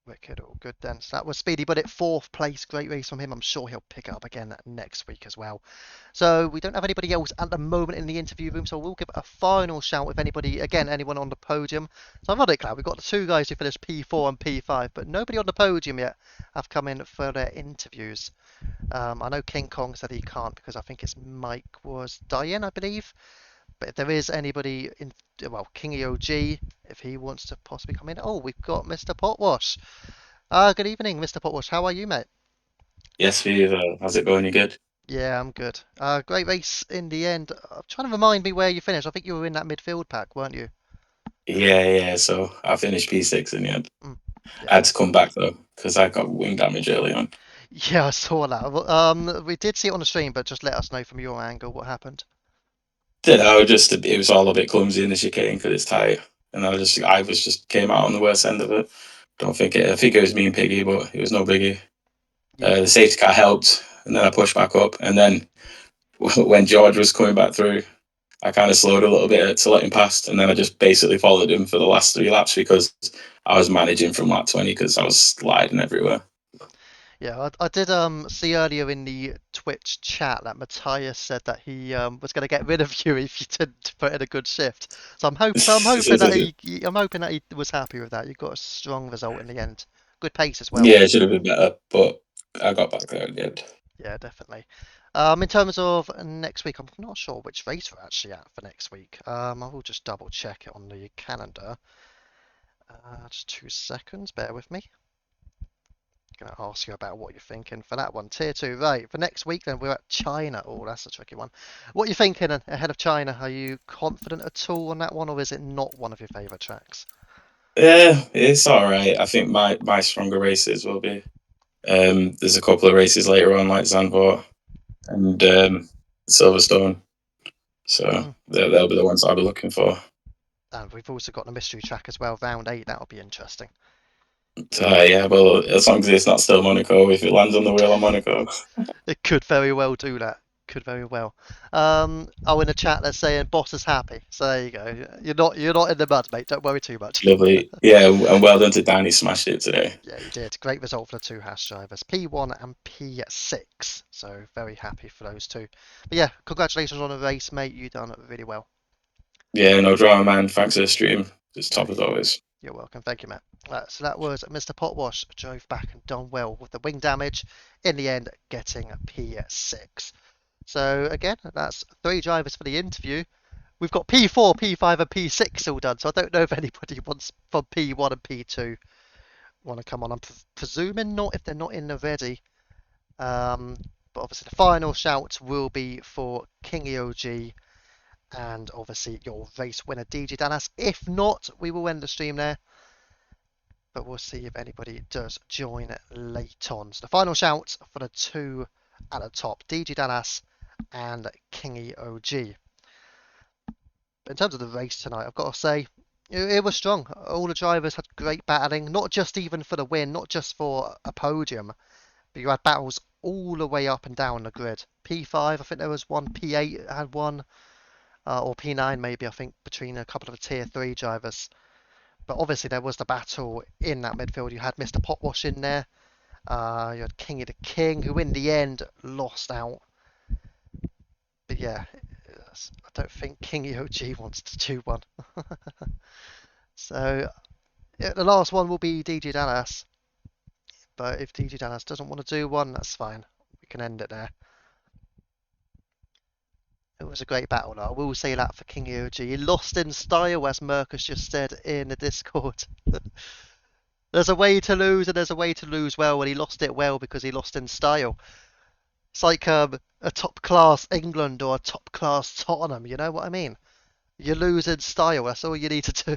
Wicked, all good then. So that was Speedy Bullet, fourth place. Great race from him. I'm sure he'll pick it up again next week as well. So we don't have anybody else at the moment in the interview room, so we'll give a final shout if anybody, again, anyone on the podium. So ironically, we've got the two guys who finished P4 and P5, but nobody on the podium yet have come in for their interviews. I know King Kong said he can't because I think his mic was dying, I believe. But if there is anybody in, well, Kingy OG, if he wants to possibly come in. Oh, we've got Mr. Potwash. Good evening, Mr. Potwash. How are you, mate? Yes, Fever. How's it going? You good? Yeah, I'm good. Great race in the end. I'm trying to remind me where you finished. I think you were in that midfield pack, weren't you? Yeah. So I finished P6 in the end. I Yeah. had to come back though because I got wing damage early on. Yeah, I saw that. We did see it on the stream, but just let us know from your angle what happened. Did I just it was all a bit clumsy in the chicane because it's tight, and I was just came out on the worst end of it. I think it was me and Piggy, but it was no biggie. Yeah. The safety car helped, and then I pushed back up, and then when George was coming back through, I kind of slowed a little bit to let him past, and then I just basically followed him for the last 3 laps because I was managing from lap 20 because I was sliding everywhere. Yeah, I did see earlier in the Twitch chat that Matthias said that he was going to get rid of you if you didn't put in a good shift. So I'm hoping that I'm hoping that he was happy with that. You got a strong result in the end. Good pace as well. Yeah, it should have been better, but I got back there again. Yeah, definitely. In terms of next week, I'm not sure which race we're actually at for next week. I will just double check it on the calendar. Just 2 seconds, bear with me. Going to ask you about what you're thinking for that one. Tier 2, right. For next week, then we're at China. Oh, that's a tricky one. What are you thinking ahead of China? Are you confident at all on that one, or is it not one of your favourite tracks? Yeah, it's all right. I think my stronger races will be. There's a couple of races later on, like Zandvoort and Silverstone. So they'll be the ones I'll be looking for. And we've also got the mystery track as well, round 8. That'll be interesting. Yeah, well, as long as it's not still Monaco, if it lands on the wheel on Monaco. It could very well do that. Could very well. In the chat they're saying boss is happy. So there you go. You're not in the mud, mate. Don't worry too much. Lovely. Yeah, and well done to Danny, smashed it today. Yeah, you did. Great result for the two hash drivers, P1 and P6. So very happy for those two. But yeah, congratulations on the race, mate. You done really well. Yeah, no drama, man. Thanks for the stream. It's top as always. You're welcome. Thank you, Matt. So that was Mr. Potwash. Drove back and done well with the wing damage. In the end, getting a P6. So again, that's 3 drivers for the interview. We've got P4, P5, and P6 all done. So I don't know if anybody wants from P1 and P2 want to come on. I'm presuming not if they're not in already. But obviously the final shout will be for Kingy OG and obviously your race winner DJ Dallas. If not, we will end the stream there. But we'll see if anybody does join late on. So the final shout for the two at the top, DJ Dallas and Kingy OG. But in terms of the race tonight, I've got to say, it was strong. All the drivers had great battling, not just even for the win, not just for a podium, but you had battles all the way up and down the grid. P5, I think there was one, P8 had one, or P9 maybe, I think, between a couple of tier 3 drivers. But obviously there was the battle in that midfield. You had Mr. Potwash in there. You had Kingy the King, who in the end lost out. But yeah, I don't think Kingy OG wants to do one. So the last one will be DJ Dallas. But if DJ Dallas doesn't want to do one, that's fine. We can end it there. It was a great battle, though. I will say that for Kingy OG. He lost in style, as Mercus just said in the Discord. There's a way to lose, and there's a way to lose well, and he lost it well because he lost in style. It's like a top class England or a top class Tottenham. You know what I mean? You lose in style. That's all you need to do.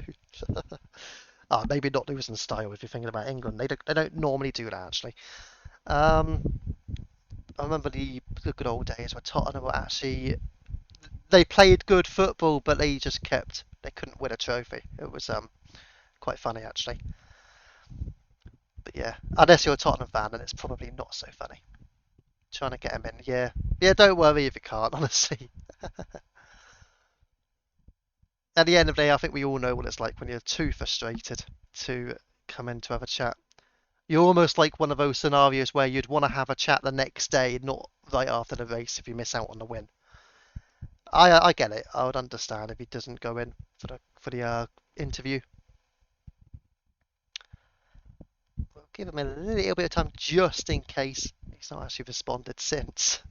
Maybe not lose in style if you're thinking about England. They don't normally do that actually. Um, I remember the good old days where Tottenham were actually they played good football, but they couldn't win a trophy. It was quite funny actually. But yeah, unless you're a Tottenham fan, then it's probably not so funny. Trying to get him in, yeah. Don't worry if you can't, honestly. At the end of the day, I think we all know what it's like when you're too frustrated to come in to have a chat. You're almost like one of those scenarios where you'd want to have a chat the next day, not right after the race if you miss out on the win. I get it. I would understand if he doesn't go in for the interview. We'll give him a little bit of time just in case he's not actually responded since.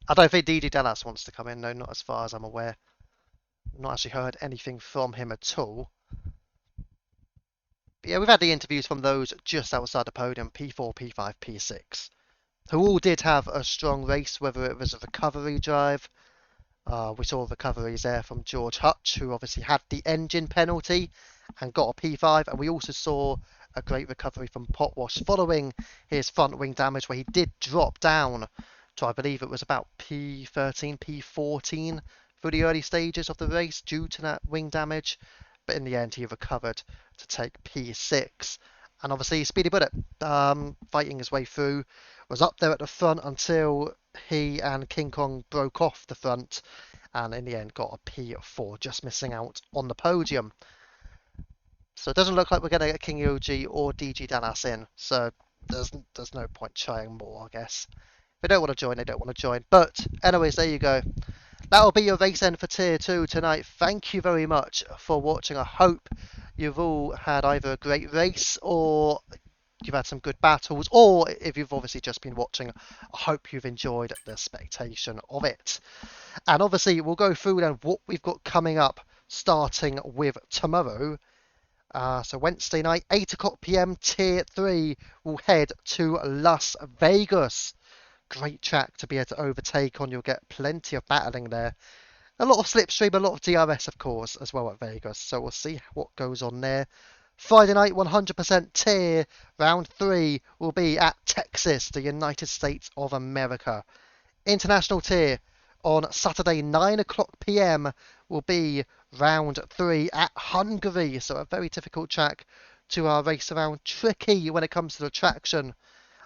I don't think DG Dallas wants to come in, no, not as far as I'm aware. Not actually heard anything from him at all. But yeah, we've had the interviews from those just outside the podium, P4, P5, P6, who all did have a strong race, whether it was a recovery drive. We saw recoveries there from George Hutch, who obviously had the engine penalty and got a P5, and we also saw a great recovery from Potwash following his front wing damage, where he did drop down to, I believe it was about P13, P14 through the early stages of the race due to that wing damage, but in the end he recovered to take P6. And obviously Speedy Bullet, fighting his way through, was up there at the front until he and King Kong broke off the front, and in the end got a P4, just missing out on the podium. So it doesn't look like we're going to get King OG or DG Dallas in, so there's no point trying more, I guess. If they don't want to join, they don't want to join. But anyways, there you go. That'll be your race end for Tier 2 tonight. Thank you very much for watching. I hope you've all had either a great race or you've had some good battles, or if you've obviously just been watching, I hope you've enjoyed the spectation of it. And obviously we'll go through then what we've got coming up, starting with tomorrow. So Wednesday night, 8 o'clock PM, Tier 3 will head to Las Vegas. Great track to be able to overtake on. You'll get plenty of battling there. A lot of slipstream, a lot of DRS, of course, as well at Vegas. So we'll see what goes on there. Friday night, 100% tier, round 3 will be at Texas, the United States of America. International tier on Saturday, 9 o'clock PM, will be round 3 at Hungary. So a very difficult track to race around. Tricky when it comes to the traction.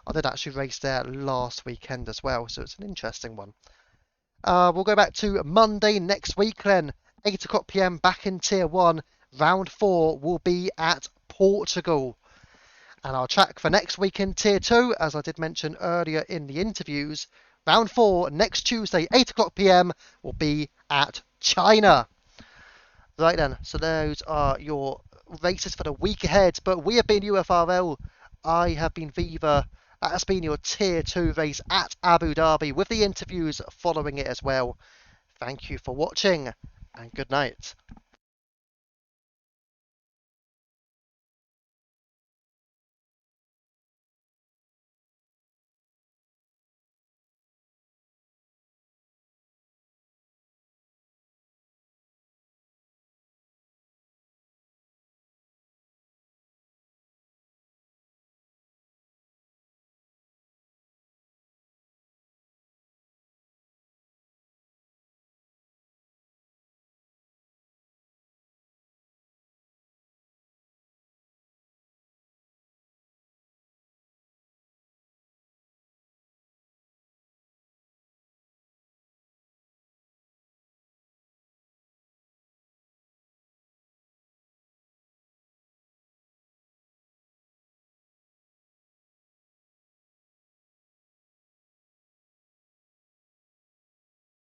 I did actually race there last weekend as well, so it's an interesting one. We'll go back to Monday next week then, 8 o'clock PM, back in Tier 1. Round 4 will be at Portugal. And our track for next week in Tier 2, as I did mention earlier in the interviews, round 4 next Tuesday, 8 o'clock PM, will be at China. Right then, so those are your races for the week ahead. But we have been UFRL. I have been Viva. That has been your Tier 2 race at Abu Dhabi, with the interviews following it as well. Thank you for watching, and good night.